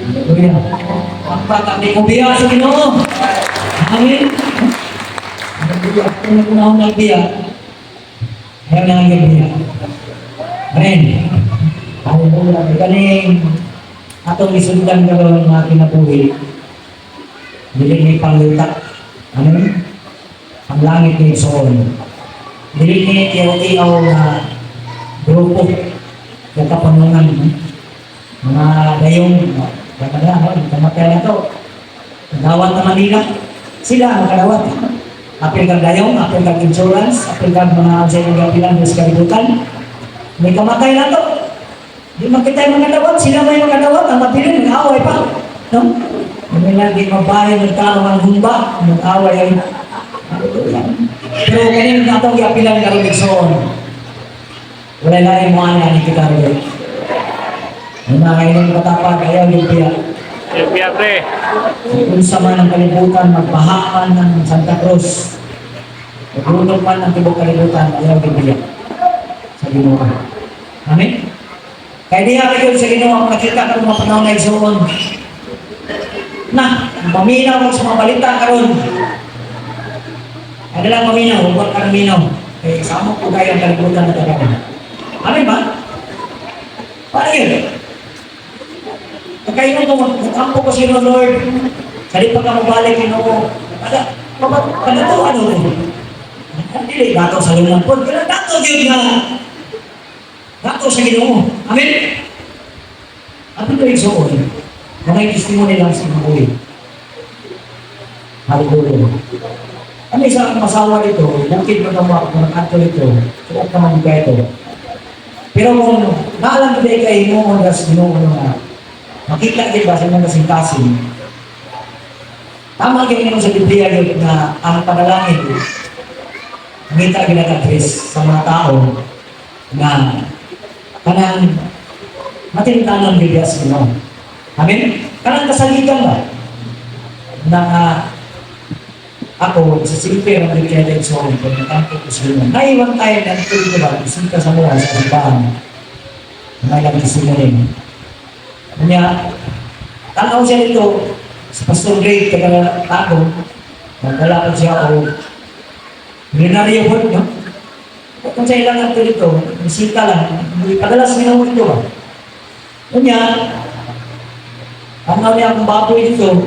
Hallelujah. Ang bata, may kubiya sa Ginoo. Amen. Hallelujah. Kung nag-unahon ng biya, ayaw na ang biya. Amen. Hallelujah. Galing atong isundan karon mga kinabuhi. Dili ni panglutak. Amen. Ang langit ni Sol. Dili ni iyaw-iyaw na grupo ng kapanungan. Mga gayong kamatay na ito. Kadawat na Manila. Sila ang kadawat. Apil kang gayong, apil kang insurance, apil kang mga sa inyong gapilan sa kalibutan. May kamatay na ito. Di makita yung mga dawat. Sila may mga dawat. Ang mapilin, nag-away pa. No? May lagi mabahay, nagkaroon ang humba, nag-away ay pero ganyan na itong gapilan na rin soon. Wala na yung mga ani kita rin. Yung mga kailang katapag, ayaw yung biya. Yung biya, pre. Kung sa man ang kalibutan, magbahaan ng Santa Cruz. Maglunod man ang tibok kalibutan, ayaw yung biya. Sa Ginoo. Amen? Kaya di ako sa Ginoo, makita ka ng mga panahon na igsoon. Na, maminaw mo sa mga balita karon. Ano lang maminaw, huwag ka naminaw. Eh, sama ko kaya ang kalibutan na talaga. Amen ba? Paano yun? Pagkain mo, magkampo ko sino, Lord. Sali pa ka mabalik, Ginoo. Kada to, ano? Hindi, dato sa lumang po. Dato yun na. Dato sa Ginoo. Amen? Ano ito yung soon? Mga testimony lang sa mga hallelujah. Ano isang masawa dito, bukid mo naman kung nakato dito, suot naman yung ito. Pero kung naalam ko kay mo, hanggang Ginoo na, makita din ba sa mga kasing-kasing, tama kayo naman sa Biblia yun na ang panalangin, nakita ginag-address sa mga tao na kanang matintanan Biblia sa Ginoo. Amen? Kanang kasaligan ba? Na ako, sa silver ang Biblia so, kung natanto ko sa Ginoo. Naiwan tayo na ito dito ba? Isita sa mga sa ibahan. May lang kisimunin. Kanya, tanaw siya dito sa Pastor Ray, kaya tago, nagdala ko siya o milyonaryo po, no? Kung sa ilang ito dito, bisita lang, kadalas minaw ito ba? Kanya, tanaw niya akong baboy dito,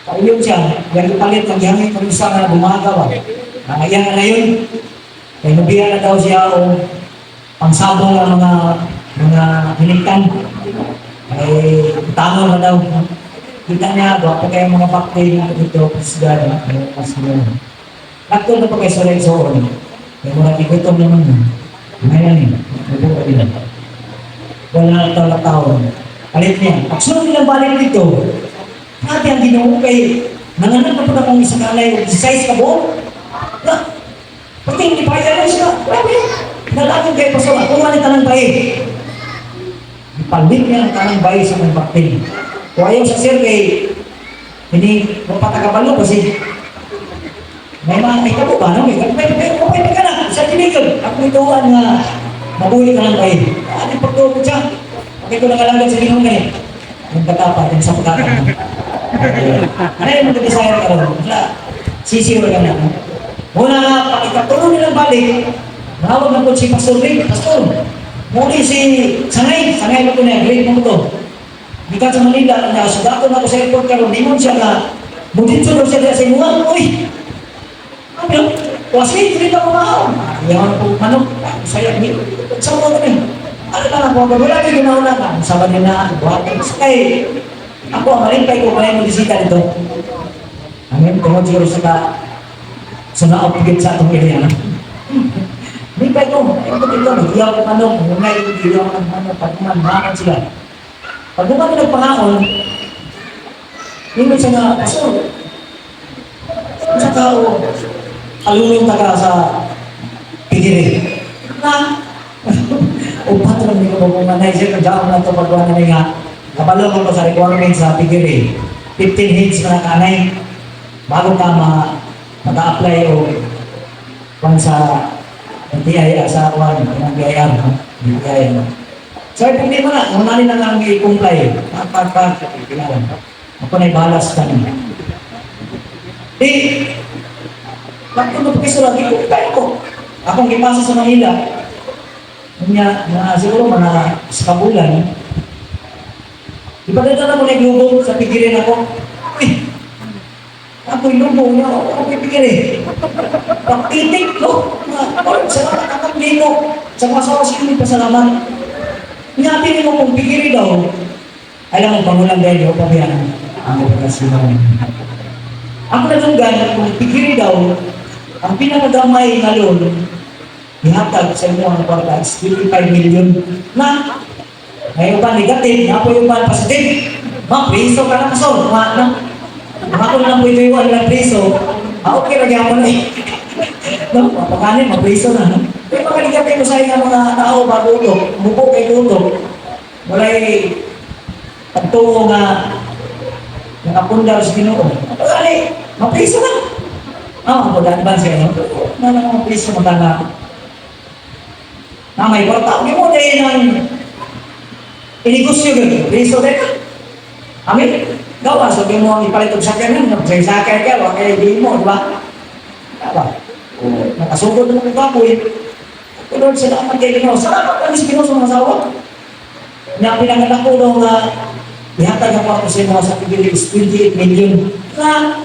kauyong siya, yung palit ng hangin kung isa na bumaga ba? Nangayan na yun, kaya nabihan na daw siya o pangsabong ng mga hiniktan ay tango na daw. Kita niya, doon kayo mga bakte na dito, pasigara, mas ngayon. Nakto na pa kayo sa Lexoon. Kaya mga tigutom naman yun. Ngayon eh, nabuka nila. Wala na taon. Kalit niya. Pagsunod nilang balik dito, natin ang Ginoo kay nanganak na po na kong isang alay, si size ka po? Na, pati hindi pa kaya siya. Grabe. Nalagin kayo pa sa ako nga ni tanang bae. Ipalbit niya ang tanang bae sa mga baktin. Kung ayaw sa survey, hindi mapatagabalo kasi may mga ikabo ba? No? May ka na. Sa tinigil, ako ituan nga mabuhi ka ng bae. Ano pagtubo siya? Okay ko nakalagad sa Ginoo ngayon. Yung katapat, yung sa pagkakang. Ano yung mag-desire ka rin? Sisiwa ka na. Muna nga, pakikatulong nilang balik, nawag na po si Pastor Ray, Pastor. Muli si Sangay mo ko na, grade mo to. Ikat sa Manila, na sudato na ko sa airport karon, di mo siya na, mudito daw siya sa inuwan, uy. Ano? Kasi, hindi ka pumahaw. Ayaw po, manok, saya, sa mga kami. Ano lang ako, wala kayo ginauna ka. Sabi nila, buhatin. Kaya, ako, malintay ko, kaya mo disita dito. Amen, tungkol siguro sa naopigit sa itong area. Hindi pa ito, nag-iyaw ko manok, ngumay, nag-iyaw ko manok, pag-uman sila. Pag uman nagpangaon, hindi siya na, so, sa tao, alulong taga sa pigiri. Na, upat lang hindi ko pumunay siya, kung na ito pagkuhan na nga, kabalo ko sa requirement sa pigiri, 15 hits na kanay, bago ka mag-a-apply o kung sa NTI, sa kuhan, ng BIR, BIR. So, yung problema na, unanin na lang i-comply. Kailangan. Ako na ibalas ka na. Nagtulog kayo sa lagi ko, kaya ko. Akong ipasa sa Manila, siguro mga sa kabulan, ipadadala ko na yung lubo sa pigirin ako. Uy, ako yung lubo niya, ako yung pigirin. Pag-itik, no? Lord, salamat akong lino. Sa mga sawa sila, pasalamat. Hinapin mo kung pigirin daw. Alam mo, pangulang dahil ako pabiyan. Ang pagkasinan. Ako na tunggan, kung pigirin daw, ang pinakagamay na loan, ihatag sa inyo ang partas, 25 million na. Ngayon pa negative, nga po yung pa positive. Preso ka na kaso. Ako na lang po ito yung walang preso. Okay, lagyan mo na eh. No, mapakanin, preso na. No? Pero makaligatay mo sa inyo mga tao bago ito. Mupo kay tuto. Wala'y pagtungo nga nakapundar sa Ginoo. Pagkali, mapreso na. Ako daan siya, no? Mga preso magana. Na may kwarta. Hindi mo dahil ng inigusyo gano'n. Preso din. Amin. Gawa, sabi mo ang ipalit og sakyan nun. Sa sakyan ka, wala kayo di mo, di ba? Diba? Nakasugod mo kong kapoy. Lord, salamat kayo Ginoo. Salamat kami sa Ginoo sa mga asawa. Na pinanganak ko nung ihatag ako ako sa inyo sa Pilipinas 28 million. Na,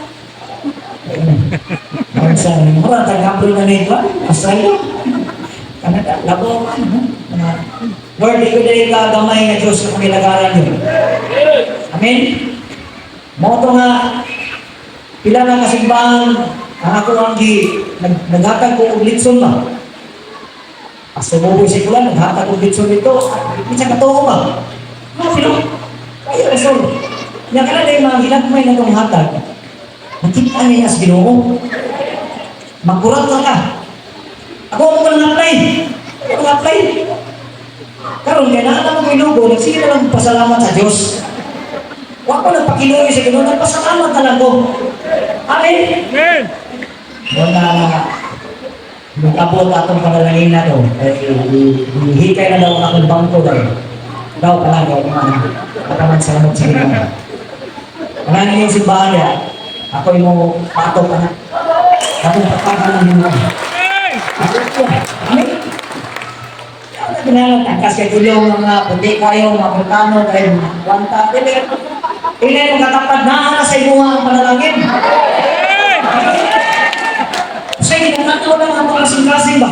mura, tagapro na nito. Australia. Canada, labo man. Lord, ikaw dahil kagamay nga Diyos na kumilagaran nyo. Amen? Moto nga, pila na kasimbahan, ang ako ang naghatag ko og litson ba? Asa mo po si Kulan, naghatag og litson dito, isa katuho ba? Pino? Kaya resol. Nga ka na dahil mga ginagmay na itong hatag, nakita niya as Ginoo. Magkurat ka. Ako mo ka nang-apply. Ako nang-apply. Karon kaya naman mo ilugo, nagsige na lang pasalamat sa Diyos. Huwag ko nagpakiluwi sa Ginoo, nagpasalamat na lang ko. Amen? Amen! Muna, nag-abot atong panalangin na to, hihikay na daw akong bangko daw. Daw pala, daw kumana. Pagkaman salamat sa Ginoo. Panganin yung simbahan niya, ako yung patok na. Akong pagkakan ng Ginoo. Amen? Tangkas kayo tulong mga puti kayo, mga putano, kayo mga kwanta. Ilay mong katapad na sa iyo ang panalangin. Kasi ginagawa lang ang mga kasing-kasing ba?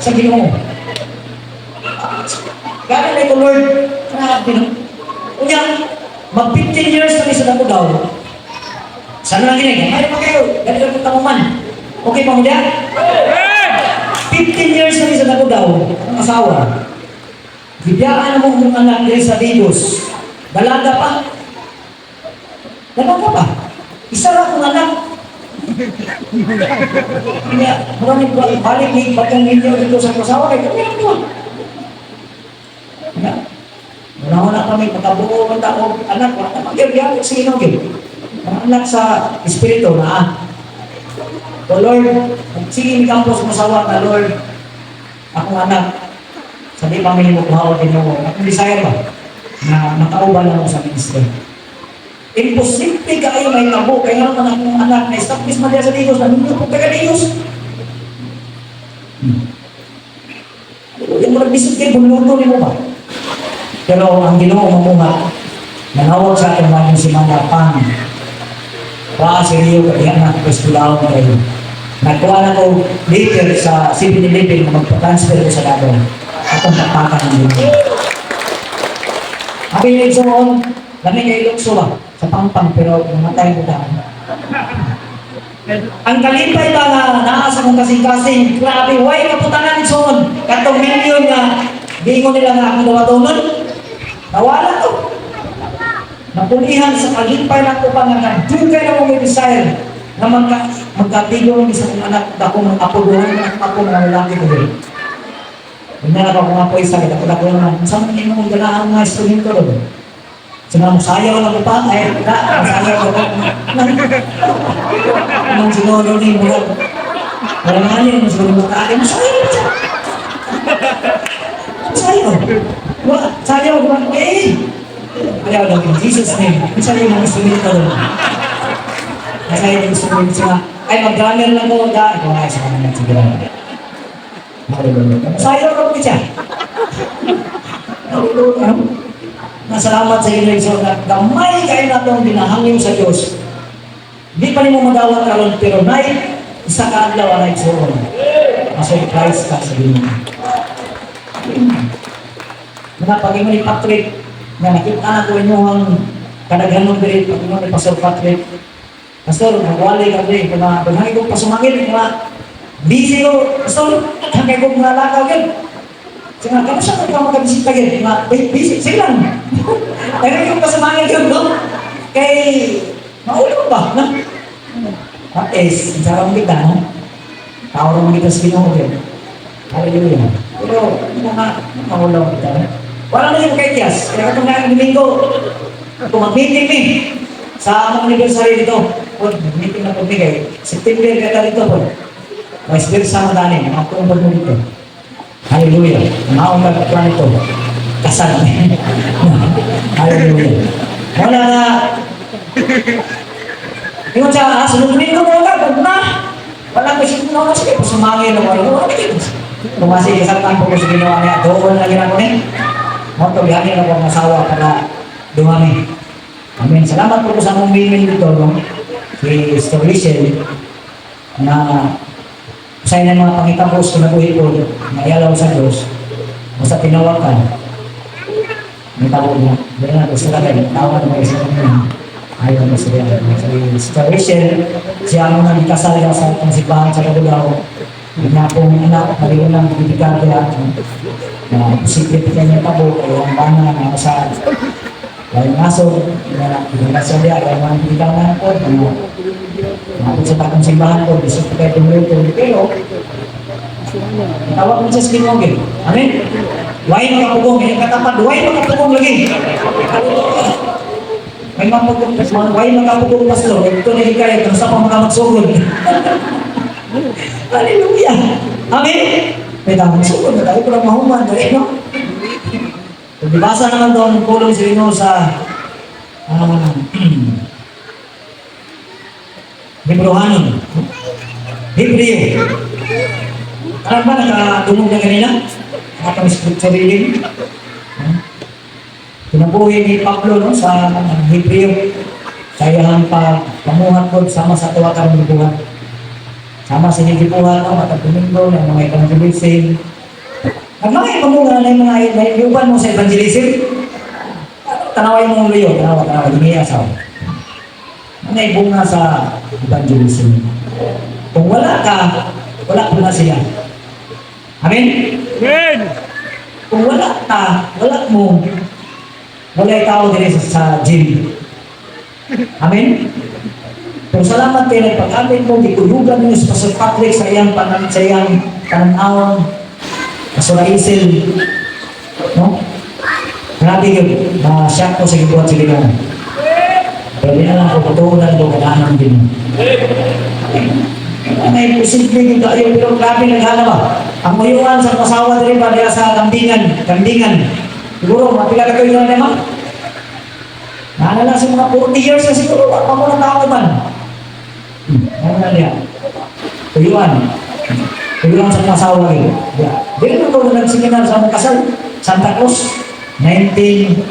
Sa Ginoo. Gano'n na ito, Lord. Kanya, mag-15 years kami sa dako daw. Sana lang ginig. Ay, pa kayo. Ganito po tamuman. Okay pa mo diyan? 15 years kami sa dako daw. Ang asawa. Bibiyaan mo kung anak din sa Digos. Dalaga pa. Dalaga pa. Isa lang kung anak. Kaya, maraming balik ni Batang Inyo dito sa asawa. Kaya kami ang doon. Una-una kami, pagkabuo ng tao, anak, mag-ibiyag sa inogin. Ang anak sa Espiritu na O Lord, sige ni Campos masawa na Lord, akong anak, sabi pamilya mo kuhaw din mo, akong desire ba, na makauban ako sa ministry. Imposible kayo may tabo, kaya naman akong anak na establish man sa Diyos, nanunin po ka Diyos. Yung mga bisip kayo, buluto ni mo ba? Pero ang Ginoo mamunga, nanawag sa ating mga si Manapang, si Rio, kaya na, pwestulaw na kayo. Nagkuha na ko later sa 7-Eleven na magpa-transfer ko sa lado. Atong tapakan ng Ginoo. Abi na yung kami kayo lukso ba? Sa pangpang, pero namatay ko dahil. Ang kalipay ba nga naasa kong kasing-kasing, grabe, why kaputangan ni Son? Katong milyon nga, di ko nila nga akong dawa-donon. Nawala to. Napulihan sa kalipay na ko pa nga nagdugay na mong desire na magkatigo ng isang anak na kung apuduhan at ako na lalaki ko din. Hindi na ako nga po isa, kita-kita naman. Saan mo yung ganahan mga instrumento doon? Sinabi, sayaw lang pa, sayaw lang. Nang sinolo ni mo lang. Wala nga yun, mas gano'n makaali mo, sayaw. Sayo, ayaw daw, in Jesus' name. Sayo mga sunod ka doon. Sayo mga sunod siya. Ay, mag-drummer lang ko. Ikaw nga, isa ka naman. Sige lang. Sayo ka po siya. Nasalamat sa inyo, so na gamay kayo na itong binahangin sa Diyos. Di pa rin mo magawat karon pero nay, isa ka adlaw na igsoon. Surprise ka sa inyo. Mga pag-ingon ni Patrick, nga nakita na ko inyo ang kadaghanon diri pag-ingon ni Pastor Patrick. Pastor, magwali ka rin, kung hangin ko pasumangin, busy ko, Pastor, hangin ko mga lakaw yun. Sige, kano siya ka magkabisita yun? Busy, sige lang. Hangin ko pasumangin yun, no? Kay, maulo ba? At is, sarang kita, no? Tao naman kita sa Ginoo yun. Hallelujah. Pero, maulo kita, no? Wala na yung kay Tias. Kaya katong nga Domingo, kung mag-meeting me, sa among anniversary dito, meeting na pagbigay, September kaya dito po. Vice versa na dani, mga tumbag mo dito. Hallelujah. Maong plan ito. Kasal. Hallelujah. Wala na. Yung sa sunod Domingo mo ka, huwag na. Wala ko siya ginawa sige, sumangin na wala. Kumasi kasatan po ko sa ginawa niya. Doon na ginagawa niya. Mga bihanin ako ang asawa para dumami. Amen. Salamat po sa mong women dito, no? Si Sister Rachel, na sa inyo mga pangitapos ko na buhay po, mayalaw sa Diyos, basta tinawakan. May tawag na. Dahil na, gusto lang kayo. Tawag na kayo sa kanya. Ayaw na siya. Si Sister Rachel, siya ang mga kasal sa pangsipahan sa Kabulaw. Kanya pong anak, naliwan lang bibigyan kaya posibleng kanya tabo, kaya ang bana na sa kaya ngaso, pinagkasya niya, kaya mga bibigyan na po, mga sa takong simbahan po, gusto ko kayo tumuloy, pero tawag mo siya sa kinogin. Amen? Huwag makapugong, may katapad, huwag makapugong lagi. May mapugong, huwag makapugong pastor, ito na hikaya, kung sa pa makamagsugod. Hallelujah! Amen? May tamang sugod na tayo parang mahuman. No? Dibasa naman doon ang kulong si Rino sa Hebrewanon. Hebreo. Alam ba nakatulog na kanina? Atang scripture reading. Pinabuhi ni Pablo no, sa Hebreo. Kaya ang pamuhat ko sama sa tuwa karong libuhan. Sama sa higipuhan, matag Domingo, ng mga evangelism. Ang mga ipamunga na yung mga naiuban mo sa evangelism, tanaway mong luyo, tanawa, hiniya sa mga ibunga sa evangelism. Kung wala ka, wala po na siya. Amen? Amen! Kung wala ka, wala mo, wala tao din sa gym. Amen? Pero salamat kayo na pag-amin mo, gikudugan mo sa Pastor Patrick sa iyang pananawang Pastor Isel. No? Grabe yun, na-shock ko sa gibuhat sa ginaan. Pero di na lang ko, patuunan ko, kailangan din. May posible yung tayo, pero grabe naghala ba? Ang muyuan sa pasawa din ba diya sa kambingan. Siguro, mapila ka kayo na naman. Naalala sa mga 40 years na siguro, pa mo na tao man. Ano na niya? Tuyuan sa masawa rin. Dili na ko nagsiminar sa mga kasal. Santa Cruz, 1991.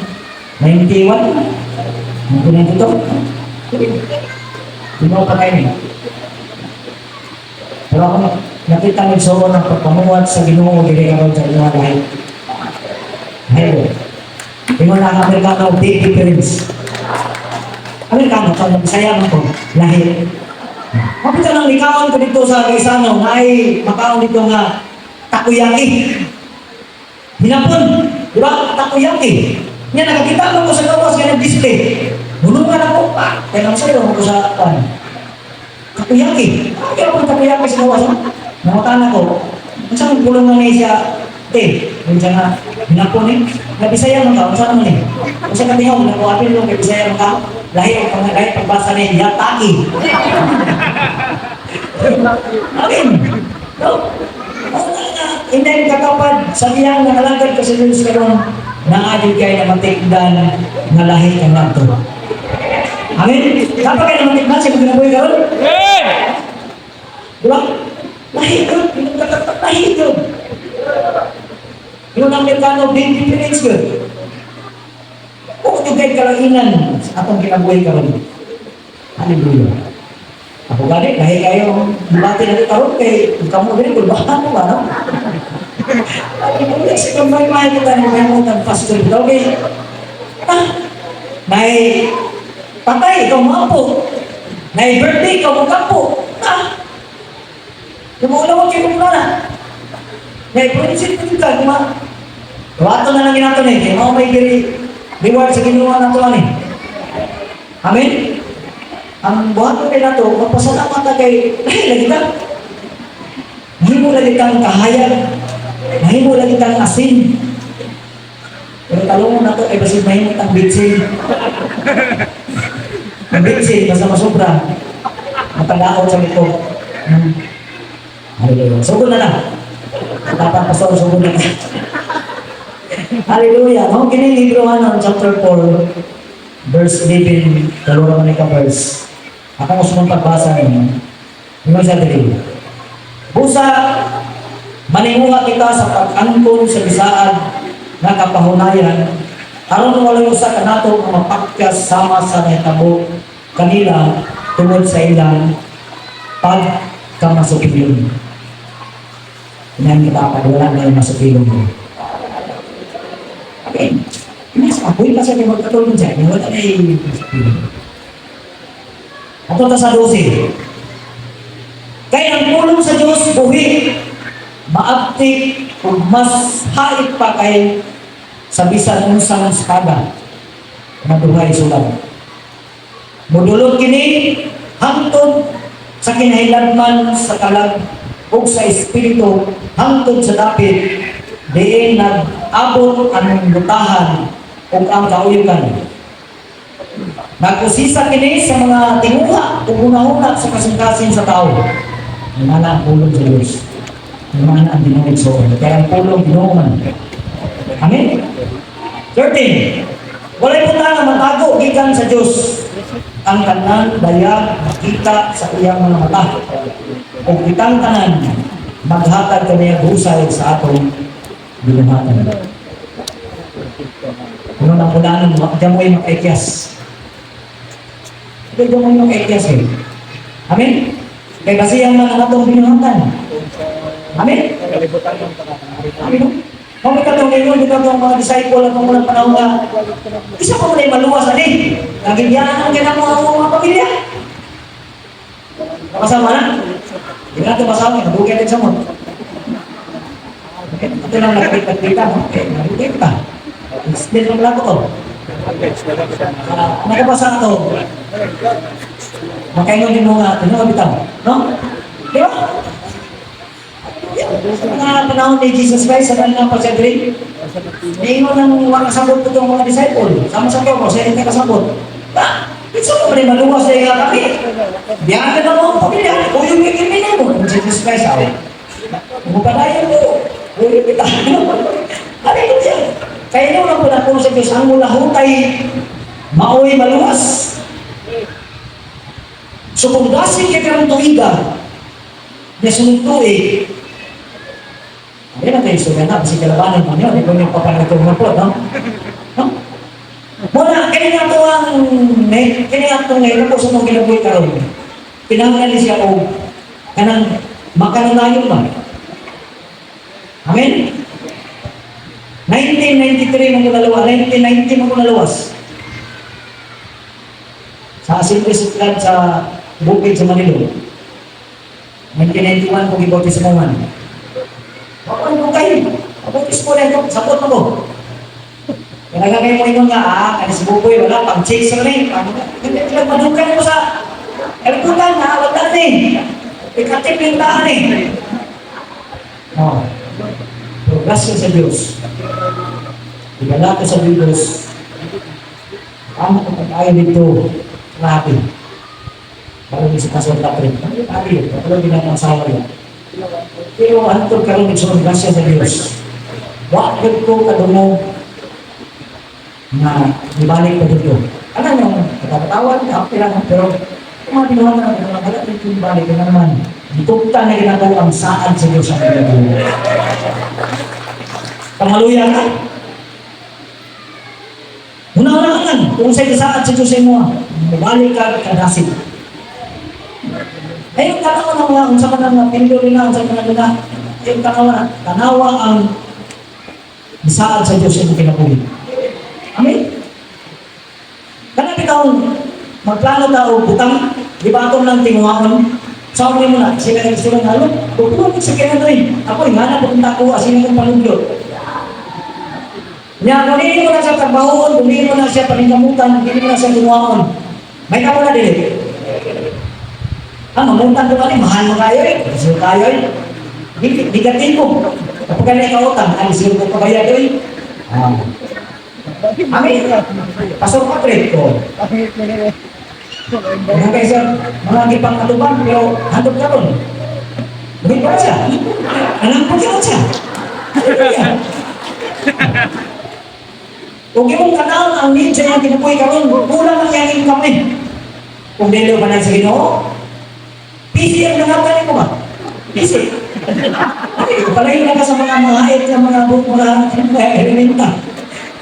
Ano na ito? Tumaw pa kayo niya. Pero ako nakita ng soro ng pagpamuhat sa Ginoo dili karon sa inyong lahi. Ayun. Tingnan na ang Amerikano, big difference. Amerikano, pag Bisaya mo ko, lahi. Kapita lang likawan ko dito sa Quezano na ay makaon dito nga takoyaki. Hinapon, di ba? Takoyaki. Yan, nakakita mo ko sa gawas kaya nag-display. Hulungan ako pa. Kaya naman sa'yo ako sa takoyaki. Kaya ako takoyaki sa gawas. Namatan ako. Saan pulong na niya siya? Yung siya nga, hinapon eh. Nabisaya mo ka, saan mo eh? Kung sa katihaw, nakuapin mo, nabisaya mo ka. Lahir pagbasa niya, yataki. Amin. No? Hindi kakapad, sa iyang nakalagad kasi dun sa karong naadil kayo na matikdan na lahi ka na ito. Amen? Dapat kayo na matikdan siya kung ginabuhay ka ron? Diba? Lahi yun. Lahi yun. Yung Amerikano, big difference yun. Kung yung kalanginan sa atong kinabuhay ka ron. Hallelujah. Ako gani, lahi kayo, bumati na karon kay kamu din, kulbahan mo ba, no? Hallelujah. Sa kamay-may kita ni Maymunang Pastor Doggy. Nay patay, ikaw mapo. Nay birthday, ikaw magkapo. Lumulaw kayo kung na. Nay prinsip ko ka, kuma. Wato na lang ginato ni, kaya may reward sa ginawa na ito, ani. Amen? Ang buhat ko nila ito, magpasalamat na kay, lagi ka. Mahimo lagi kang kahayag. Mahimo lagi kang asin. Pero talungan na ito, ay basit mahimo ang bitsin. Ang bitsin, basta masobra. Matalaot sa ito. Hallelujah. Sugod na lang. Tapang pastor, sugod na lang. Hallelujah. Kung kini libro chapter 4, verse 11, dalawa naman ka verse. Ako gusto mong pagbasa ninyo. Yung sa dili. Busa, maninguha kita sa pag-angkon sa bisaad na kapahunayan, aron wala usa ka nato ang mapakkas sama sa nahitabo kanila tungod sa ilang pagkamasukilon. Inahin kita pa, wala na yung masukilon mo. Okay. Mas apoy pa sa may magkatulong dyan, wala na yung masukilon. Ato ta sa 12. Kaya ang pulong sa Diyos buhi, maabtik ug mas hait pa kay sa bisan unsang espada na duhay sulat. Modulog kini hangtod sa kinahanglan sa kalag ug sa espiritu hangtod sa dapit diin nag-abot ang lutahan ug ang kauyukan. Nagkusisa kini sa mga tinguha o una-una sa kasing-kasing sa tao. Mana ang pulong sa Diyos. Mana ang dinungin sa Diyos. Kaya ang pulong dinungan. Amen? 13. Walay punta na matago gikan sa Diyos. Ang tanan daya makita sa iyang mga mata. Kung kitang tanan, maghatag kaniya husay sa atong binuhatan. Kung ang pulaan mo, diyan mo ay makaikyas. Ito yung mga etyas eh. Amen? Kaya kasi yung mga natong binuhatan. Amen? Amen? Kung ikatong ngayon, ikatong mga disciple at mga panahon na isa pa mo na yung maluwas na din. Nagigyanan ang ganang mga pamilya. Makasama na? Hindi natin masama, nabukit din sa mo. Ito lang nakikita mo. Nabukit ka. Explain lang lang ko. Nakabasa ito. Makainom din mga bitaw. No? Di ba? Sa mga panahon ni Jesus Christ, sa kanilang pagsagrin, naingon ng mga kasabot ko itong mga disciple. Sama sa ko, sa hindi kasabot. Ito mo rin maluwas na yung kami. Diyan ka na mga pamilya. O yung ikiminin mo. Kung Jesus Christ, bukadayan mo. O yung bitaw. Hallelujah. Kaya nyo lang po na po sa Diyos, ang mula hutay, maoy maluwas. So kung dasing kayo ng tuwiga, na sunod tuwig, ayan ang kayo na, kasi kalabanan man yun, ito yung papanagtong na po, no? No? Muna, kaya nga ito ngayon po sa mga kinabuhi karon, pinangali siya o kanang makananayon ba? Amen? 1993 mo nalawas, 1990 mo nalawas. Sa Assembly Sitlan sa Bukid sa Manilo. 1991 kung ibautis mo man. Bakit mo kayo? Ibautis mo rin ito, sapot mo ko. Kaya nagagay mo ingon nga, kasi si Bukoy, wala, pang-chase sa rin. Madukan mo sa erkutan na, wala rin. Ikatip yung taan eh. Oh. Prograsyon sa Diyos. Igala ka sa Diyos. Ano kung pag-ayaw dito, grabe. Parang may sikasyon na rin. Grabe yun. Parang ginagasawa yun. Pero antod ka rin nagsunod grasya sa Diyos. Wakil ko kadungo. na ibalik ko dito. Ano yung katatawan, okay lang, pero kung mga ginawa na natin, wala dito ibalik ko na naman. Itugta na ginagawa ang saan sa Diyos ang ginagawa. Pangaluya ka. Una-una kung sa'yo saan sa Diyos ay mo, ibalik ka kadasig. Ayun, tanawa na mga, kung sa mga pindurin na, sa mga gina, ayun, tanawa ang saan sa Diyos ay mo kinabuhi. Amen? Kana bitaw magplano ta og butang, di ba aton lang tinguhaon? Sa mo na sila ang sila ngalo, bukulo sa kanya rin. Ako ingana pupunta ko asin ng panudlo. Nya kung mo na sa trabaho, kung mo na siya paningkamutan, hindi mo na siya tinguhaon. May kamo na dili. Ano, muntan ko kani mahal mo kayo eh. Sino kayo eh? Di ko. Kapag kanay ka utang, ano sino ko pabayad eh? Amin. Pasok ka ko. Mga kaysa, mga gipang katuban, pero handog ka ron. Bukit pa siya. Alam po siya. Kung yung kanal ang need siya yung kinapuy ka ron, kulang ang yangin kami. Kung dito ba na sa Ginoo, PC ang nangapanin mo ba? PC. Palayo na ka sa mga hait, sa mga elementa.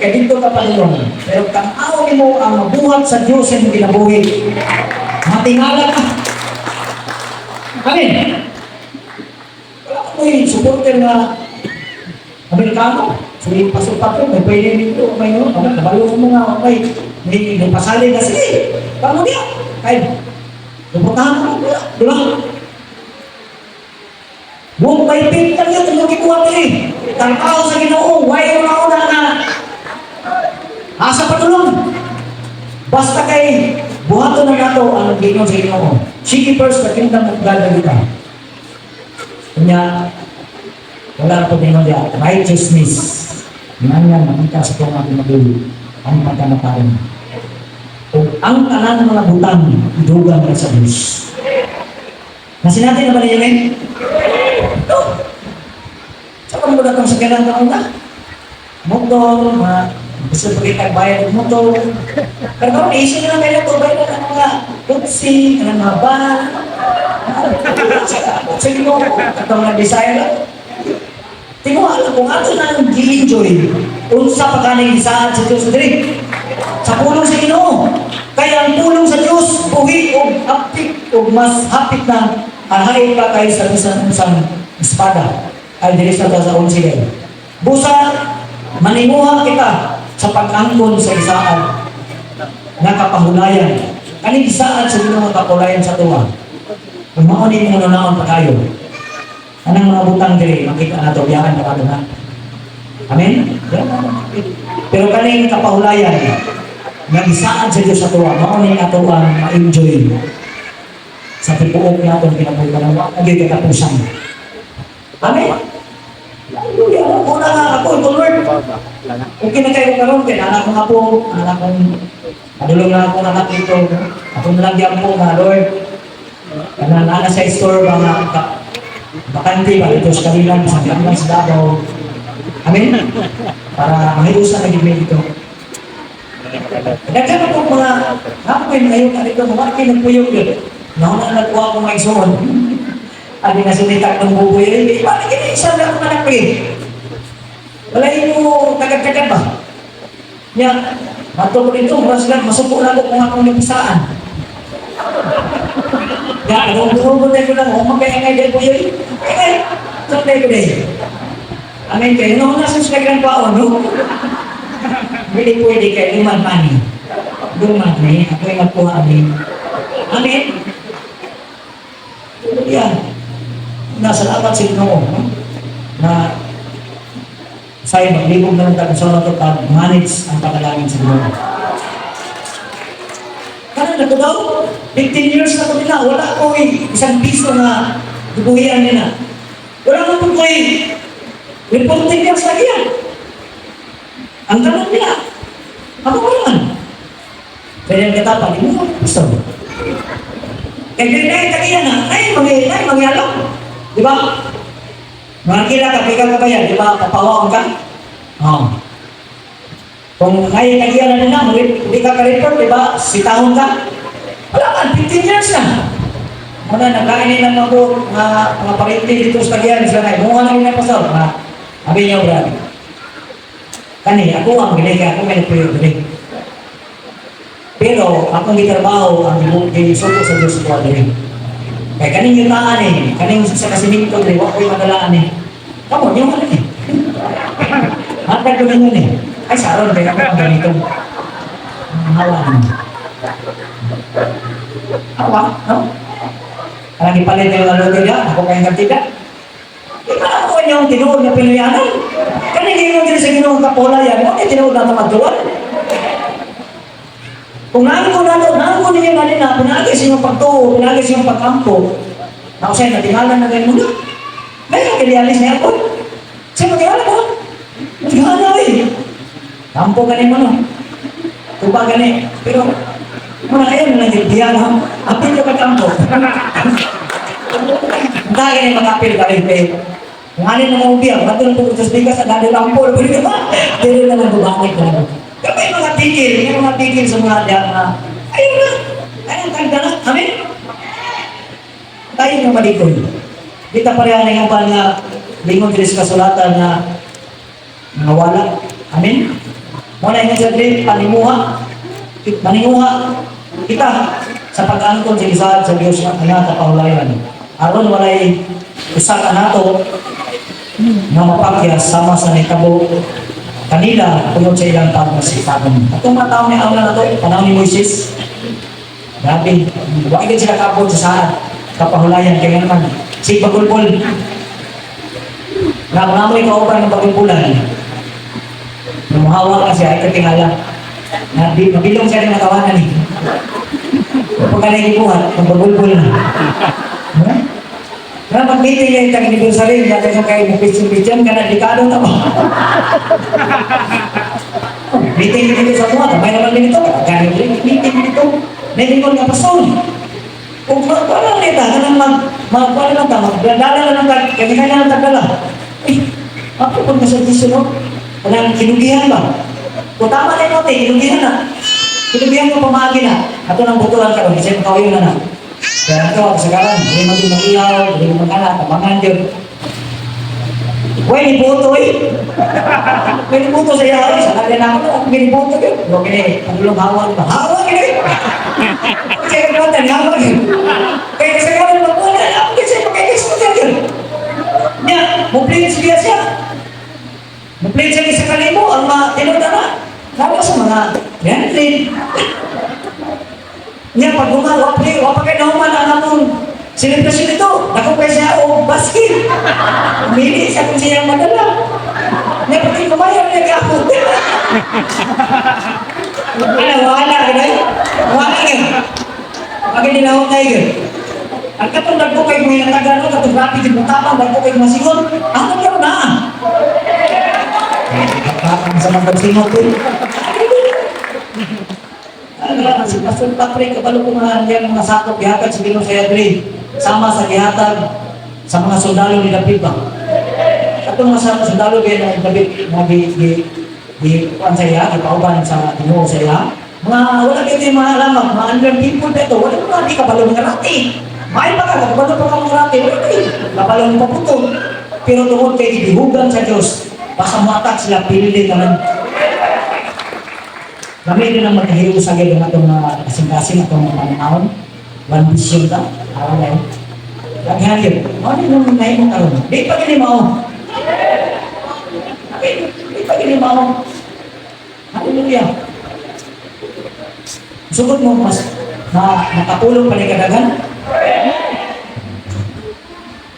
Kaya dito ka palulong. Pero tanaw mo ang mabuhat sa Diyos ang kinabuhi. Matingala ka. Amen. Wala ko yung supporter na Amerikano. So yung pasupat ko, may pwede dito, may ano, nabalo mo nga, may pasali na sige. Paano niya? Ay, lupuntahan mo, diba? Buong may pintan niya, ito yung kikuha niya eh. Tanaw sa Ginoo, why mo na na asa patulong. Basta kay buhaton na nato ang Ginoo sa Ginoo. Seek first the kingdom of God na kita. Kanya, wala po din niya, righteousness. Yan, makita sa itong ating magulo. Ang pagkamatarin. Kung ang tanan ng mga butang, idugang sa Diyos. Nasi natin na ba niya, men? No. Saka mo na itong sakilan ka una? Motor, gusto ko kita bayad ng motor. Pero kung isip na may nato, bayad ng mga tutsi, ng mga van. Sa Ginoo, katong na-desire lang. Tingnan kung ato nang gi-enjoy, unsa pa kaning isaan sa Diyos diri. Sa pulong sa Ginoo. Kaya ang pulong sa Diyos, buhi o hapit o mas hapit na anhay pa kayo sa isang espada. Ay, diri sa 11. Busa, manimuha kita sa pag-angkon sa isaan na kapahulayan. Kaning isaan sa Ginoo kapahulayan sa tuwa. Kung maunin mo naon pa kayo. Anong mga butang diri, makita na ito, biyakan na ka na. Amen? Pero kaning kapahulayan, nag-isaan sa Diyos sa tuwa, maunin na ito ang ma-enjoy sa pipuok na itong pinapunta ng naging katapusan. Amen? Hallelujah! Una nga ako, ito Lord. Okay na kayo karoon, kaya anak ko nga po, anak kong, madulong na ako anak ito. Ako nalagyan po nga, Lord. Kaya nana sa store, mga bakante ba ito sa kanilang sa kanilang sa Davao. Amen? Para mahiusan na gimay dito. Nagkano po mga hapin ngayon na dito, mga kinagpuyog yun. Nauna nagkuha ko mga isuon. Abi na sunitak ng buboy, eh, paano isa na ako manakpin? Wala mo tagad-tagad ba? Yan, matulog ito, marasilan, masupo na ako kung akong napisaan. Ya, kung bumubot ko lang, magkaya-ngay din po yun. Eh, saan tayo ko din? Amen kayo, noong nasa sinagang paon, no? Hindi pwede kayo, luman mani. Luman ni, ako yung magkuha amin. Amen? Yan. Nasalamat sa inyo, na sa'yo, maglibog na ng tagasyon ito pag-manage ang panalangin sa inyo. Kanan na ko daw, 15 years na ko nila, wala ko isang piso na dubuhian nila. Wala ko po reporting years lagi yan. Ang tanong nila, ako ko naman. Kaya yung katapa, di mo ko gusto. Kaya ganyan kaya na, ay, mangyalong. Di ba? Mga kila ka, pika ka ba yan? Di ba, papawaan ka? Oo. Kung ngayon nagyan na na, hindi ka ka-report, di ba? Sitahon ka. Wala ka, 15 years na. Muna, nagkainin lang ako, mga parinti dito sa Tagyan, sila na, bunga na rin na pasal. Sabi niya, brad. Kani, ako ang ginay, ako may nagpuyog. Pero, akong gitrabaho, ang ginisuko sa Diyos ko rin. Kaya kaning yutaan kaning sa kasimito rin, wak ko'y madalaan Kamu, yung ano Hatag ko ninyo Ay, saron, kaya ako ang ganito. Hawa mo. Hawa, no? Parang ipalit yung lalo ako kayong kantiga. Ikaw ako yung tinuod na Pinoyanan. Kaning yung din sa ginoong kapula yan, huwag yung tinuod na tamatuan. Kung nangko ninyo na rin na, pinagis yung pagtuo, pinagis yung pagkampo, ako sa'yo, natingalan na ganyan muna. Ngayon, kilialis niya ako. Sa'yo, natingalan ko. Natingalan Kampo ganin mo no. Tuba ganin. Pero, muna kayo na lang diyan ha. Apil ka kampo. Hindi ganin makapil ka rin kayo. Kung alin na maubiyang, bato na pupuntas bigas sa dali kampo. Pwede ba? Dili na lang bubangit ka na. Kapag mga tigil sa mga diyan na, ayun na. Ayun, tagda na. Amin? Tayo yung malikod. Kita pareha na yung nga lingon din sa kasulatan na wala. Amin? Muna yung sadri, panimuha kita sa pag-angkon sa isahan sa Diyos na kapahulayan. Aron walay usa ka nato na mapakyas sama sa nitabo kanila tungod sa ilang pagmasipagan. Itong mga tao ni Aula na ito, panahon ni Moises, grabe, huwag sila kapon sa saan kapahulayan, kaya naman si Bagulpul na namoy kauban ng Bagulpulan. Namahawa kasi ay katingala. Nabilong siya ng matawanan eh. Kapag ka naikibuhat, magbagulbul na. Kaya mag-meeting niya yung tag-anniversary, yata yung kayo mag-picture-picture, ka na dekado na ba? Meeting dito sa mga, may naman din ito, meeting dito, nailingon nga pasol. Kung parang nita, magdala na ng kanya-kanya ng tagala. Ako pag nasa disunod, walang kinugihan ba? Kung tama na yung kinugihan na. Kinugihan mo pamagi na. Ato nang butulan ka ron, kasi makawayo na na. Kaya ito, kasagaran, hindi mag-iyaw, hindi mag-anak, tabangan yun. Huwag niputo eh. Huwag niputo sa iyaw, sa kanya na ako, huwag niputo yun. Huwag niya, pagulong hawan ba? Hawan yun eh. Kaya kaya hawan yun. Kaya kasagaran, magwala na ako kasi magkakasagaran yun. Niya, muplit siya. Muplit siya sa kalimo, ang tinunda na. Kaya sa mga yantin. Niya, pag gumawa, wapag kayo naman ang among selebrasyon ito. Naku kayo siya o basket. Umili siya kung siya madala. Niya, pag kumayaw niya kapot. Wala ka na yun. Wala ka yun. Pag ninahon na yun. Ang katong nagpo kayo mga natagano, katong rapid yung matapang, nagpo kayo masingon, ano kayo na? Kapag sa mga singon ko si Pastor Patrick, kabalo ko nga yan mga sakop, gihatag sa Ginoo sa Yadri, sama sa gihatag sa mga sundalo ni David ba? Katong mga sundalo ni David, kuhan sa iya, ipauban sa Ginoo sa iya, mga wala kayo yung mga alam, mga under people dito, wala mo nga di kabalo ng rati. May pa ka, kabalo pa ka ng rati, wala kayo, kabalo ng paputo. Pero tungkol kayo ibihugan sa Diyos, basta matak sila, pili naman. Kami din ang magkahiro sa gaya ng itong kasing-kasing itong panahon. One vision ka, araw na yun. Lagyan yun. Ano yung nahin mong karoon? Di pa gini mo. Di pa gini mo. Hallelujah. Sugod mo mas nakatulong pa ni kadagan.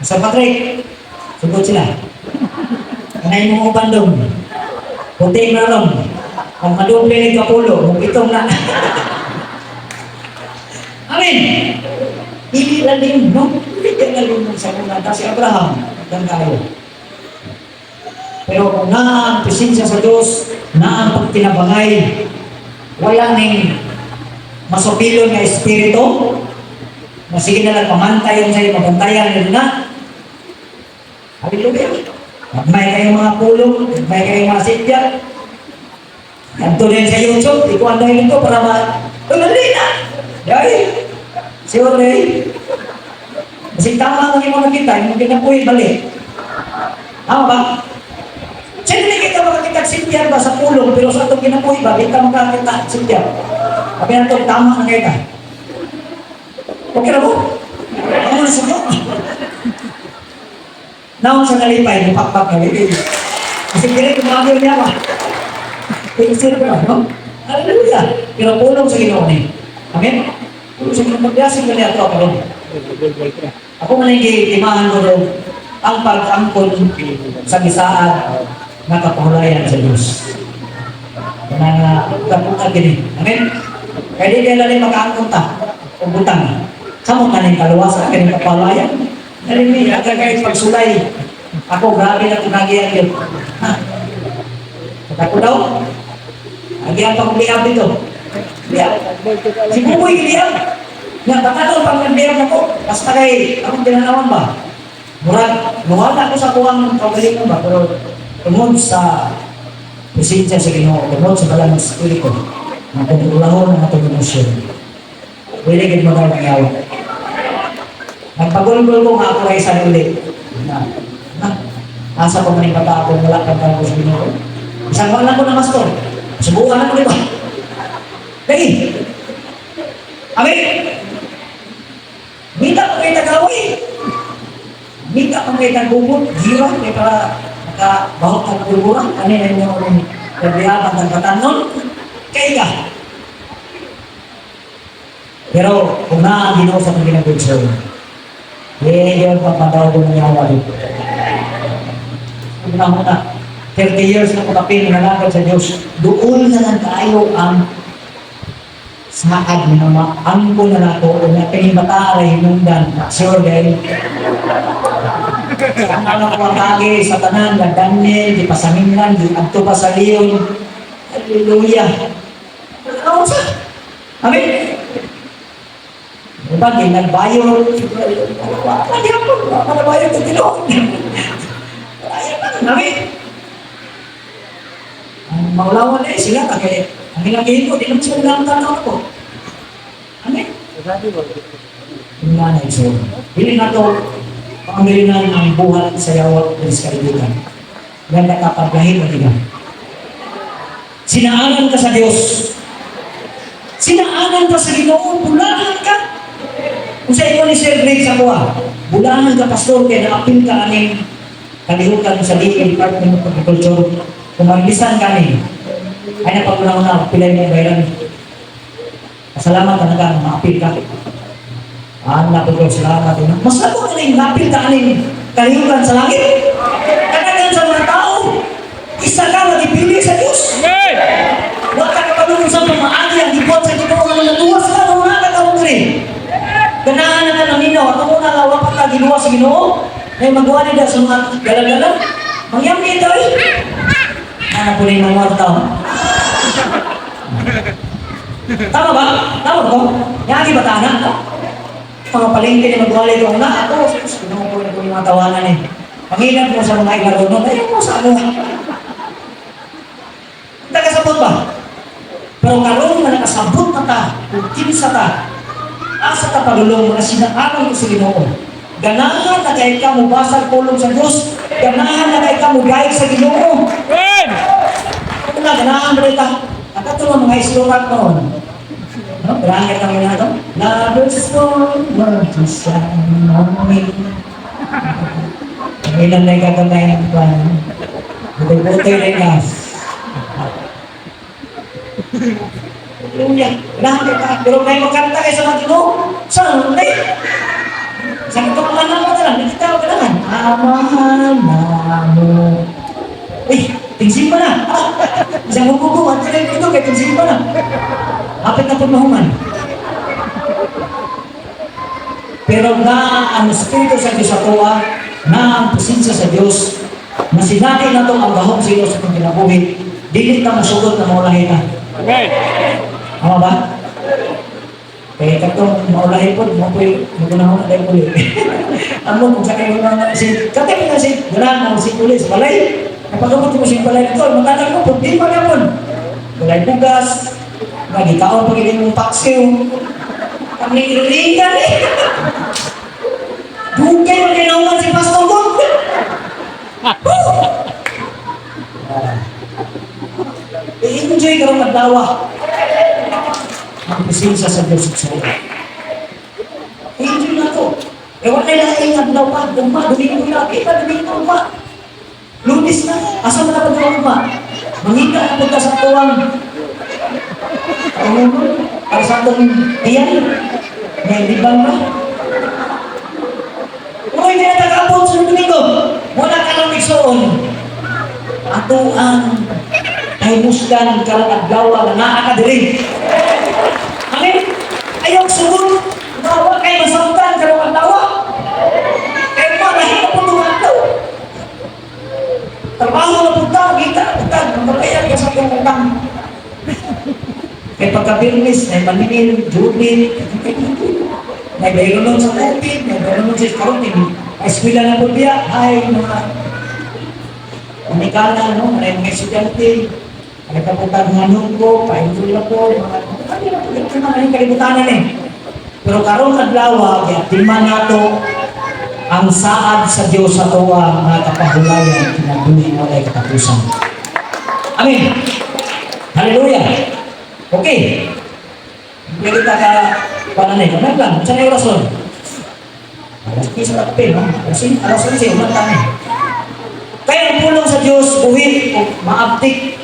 Sa Patrick, sugod sila. Kanayin mo bandong. Puting na ron. Ang madoble ni Kapulo, itong na. Amen! Hindi lang din, no? Hindi lang din sa mga si Abraham. Hanggang tayo. Pero kung na ang presensya sa Diyos, na ang pagtinabangay, wala ning masopilon na espiritu, masige na lang pamantayan sa'yo, mabantayan nila na. Hallelujah! Magmay kayong mga pulong, magmay kayong mga sitya, Ganto rin sa YouTube, ikuan na yun ko para dali na. Dahil, sure eh. Kasi tama ang mga kita, yung kinapuhin balik. Tama ba? Siyempre kita makakita sintiyan ba sa pulong, pero sa itong kinapuhin ba, di ka makakita sintiyan. Sabi na ito, tama na kita. Okay na po? Ano na sa naon sa nalipay, napakpak na rin. Kasi kaya kumagyo niya ba? Kaya sila ba, no? Hallelujah! Pero pulong sa Ginoo ni. Amen? Pulong sa Ginoo, magbiasing ka niya ito ako rin. Ako manigay, timahan ko rin ang pag-angkon sa gisaan na kapahulayan sa Diyos. Na kapunta gini. Amen? Kaya di kaya lalay makaangkon ta o butang. Samo kaning kaluwasan, kaning kapahulayan. Nalimig, agad kayo pagsulay. Ako, grabe na kunagiyan yun. Ha? Ako daw, agihan pa kong liyab dito. Liyab. Si Buboy liyab. Nga, baka daw pang nandiyab ako. Basta kay, akong tinanawan ba? Murag, luwala ako sa kuwang kagalingan ba? Pero, tungod sa presensya sa Ginoo, tungod sa balang ng Espiritu, na pag-ulahon ng atong emosyon. Pwede kayo mga nangyawag. Nagpagulgul ko nga ako ay sa ulit. Asa ko maning bata ako, wala kang karapos sa Ginoo. Isang wala ko na mastor. Subukan ako, di ba? Dahil, amin? Mita ko kayo tagaway. Mita ko kayo tagaway. Gira, kaya para makabahot ka ng gulguran. Ano yung yung kabiyaban ng katanon? Kaya ka. Pero, kung na Ginoo sa mga ginagulso, yun papadaw ko ng yawa dito. Una-una, 30 years na kapapin, nangalagad sa Diyos, doon na lang tayo ang saad na maangko na nato o na pinibataray hinungdan. Sure, dahil ang anak ko kagi sa tanan na Daniel, di pasamingan, di adto pa sa Leon. Hallelujah. Ano sa? Amen. Diba, di nagbayo. Wala bayo ito Ginoo. Amen. Ang maulawan eh, sila kaya ang nilagay ko, di naman sila nangtanaw ako. Amen? Yung nanay, so, hindi na ito pangilinan ang buhat sa yawat ng kaibigan. Ganda kapag lahit na tiga. Sinaanan ka sa Diyos. Sinaanan ka sa Ginoo, bulahan ka. Kung sa ito ni Sir Greg sa kuha, bulahan ka, pastor, kaya naapil ka aming kalihutan sa Legal Department of Agriculture. Kung maglisan kami, ay napag-una-una, pilay mo bayaran. Pasalamat ka na ka, maapil ka. Napag ko, salamat. Mas ako na yung napil ka aning kalihutan sa langit. Kanagan sa mga tao, isa ka magipili sa Diyos. Huwag ka kapalunong sa mga agi ang ipot sa Ginoo nga natuwas ka, mga katawag rin. Ganahan na ka ng minaw, at kung nalawa pa ka ginuwa sa Ginoo, ay magawa nila sa mga galagala. Mangyami ito eh. Ano po rin ng mga tao? Tama ba? Tama ko? Yagi ba tahanan ka? Mga palengke ni magwalay ko na ako. Sinuho ko rin po yung mga tawanan eh. Pangilan mo sa mga igaro nun, ayaw mo sa ano. Nakasabot ba? Pero karoon na nakasabot na ta, kung kinsa ta, asa ta pagulong mo na sinaanan ko sa Ginoo. Ganahan na kahit ka mo basag pulong sa Diyos. Ganahan na kahit ka mo gayag sa Ginoo. Ganahan mo rin ka. At ito mga islurat noon. Berangkat kami na ito. Love is so much to shine on me. Ilan na yung kagamay ng plan. Buti-buti rin ka. Ganahan ka. Pero may magkanta kayo sa mga Ginoo. Saan? Hindi. Sabi ko mga naman ka lang, hindi tao ka naman. Amahan na mo. Tingsin pa na. Isang hukuko, at rin ito, kaya tingsin pa na. Kapit na pagmahuman. Pero na ang Espiritu sa Diyos ako, na ang presensya sa Diyos, na sinati na ito ang bahong silo sa itong kinabuhi, dilit na masugot na maulahin na. Amen. Tama ba? Kaya katong maulahin po, magunahon na tayo ulit. Amo, kung sa kayo na si, katay na si, ganahan na si pulis, balay. Kapag mo si balay ito, magkatag mo, problema naman. Walay bugas, nagitaon pag mong paksiw. Kami ilingan eh. Dugay magkinawan si Pastor Bob. I-enjoy ka rin magdawa. Ang presensya sa Diyos at sa iyo. I-enjoy na to. Wala na ingat daw pa. Gumma, Domingo na. Kita, Domingo pa. Lunes na. Asa mo na pag-uwang pa? Mangita na punta sa tuwang. Para sa itong iyan. Ngayon, di ba ba? Kung hindi na nag-abot sa Domingo, wala ka lang igsoon. Ato ang ay musgan karang adlaw na naakadiri. Amin? Ayaw sugot. Bawa kay masautan karang adlaw. Kaya mo, lahit po itong adlaw. Trabaho na punta, kita na punta. Magpapayag ka sa itong utang. Kaya pagka-birnis, ay maninil, jubin, may bayronon sa COVID, may bayronon sa karotin. Eskwila na po biya, ay mga unikana, no? May mga estudyante, ay kaputag mga nunggo, painul na po, mga kalibutanan eh. Pero karong adlaw, tima na to ang saad sa Diyos sa tuwa, mga kapahulayan, kinaguni mo ay katapusan. Amin. Hallelujah. Okay. Pwede ka pananay. Kamay lang. Saan ay orason? Alas 10 na kapil. Alas 11. Umat kami. Kaya ang pulong sa Diyos, buhit o maabtik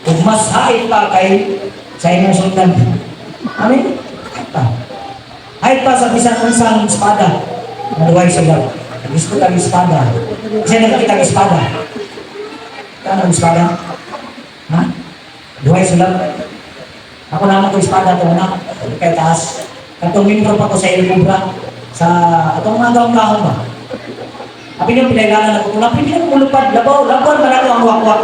o mas hait pa kay sa inyong sundan. Amin? Hait pa sa bisan unsang espada. Maluway sa God. Gusto kang espada. Kasi nakakita ang espada. Kano ang espada? Ha? Luway sa God. Ako naman ko espada ito na, kay taas. Katong membro pa ko sa Ilcubra, sa atong mga gawang-gawang ba. Abi nang pinailanan ako, napili na kumulupad, labaw na ako ang wakwak.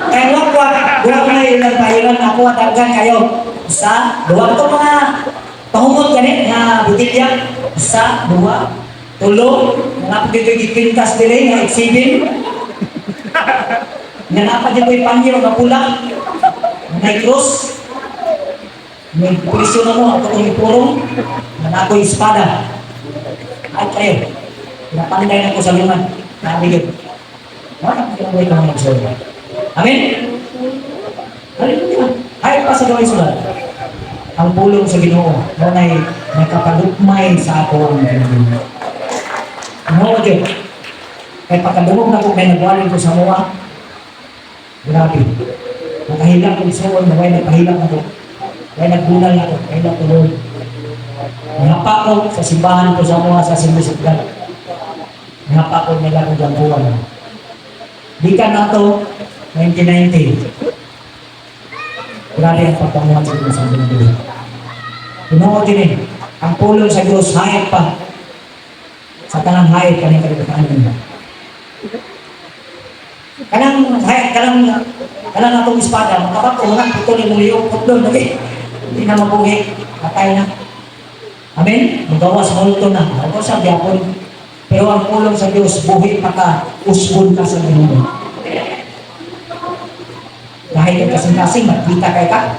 Kaya wakwak, buwag na ilang pahilan ako at agad kayo. Isa, duwa ito mga pahumot ganit na butilya. Isa, duwa, tulo, mga pagkikipintas din nga eksibin. Nanapa dito yung pangyo na pula, may cross. May pulisyon na mo, ako itong ipurong, na ako'y espada. Ay kayo, napanday na ko sa luman, nabigit. Wala, kinaway ka mga magsawa. Amen? Hallelujah. Ay pa sa gawin sulat. Ang pulong sa Ginoo, na nakapalukmay sa ako ang Ginoo. Ano ko, kaya pagkadungog na ko, may nagwaling ko sa mua, grabe. Nakahilang ko sa uwan, nagpahilang ako. Kaya nagbunal ako, kaya natuloy. Nangapa ko sa simbahan ko sa mga sa Simbisipgan. Nangapa ko nila ko dyan buwan. Di ka na ito, 1990. Grabe ang pagpamuhan sa Diyos ang binabili. Tunong din eh, ang pulong sa Diyos, hayat pa. Sa kanang hayat, kanang kalibutan nila. Kanang atong espada, makapat ko, mga puto ni Mulio, putlon, lagi. Hindi na mabuhi, patay na. Amen? Magawas multo na. Ako sa gyapon. Pero ang pulong sa Diyos, buhi pa ka, usbon ka sa Ginoo. Kahit yung kasing-kasing, magkita kay ka.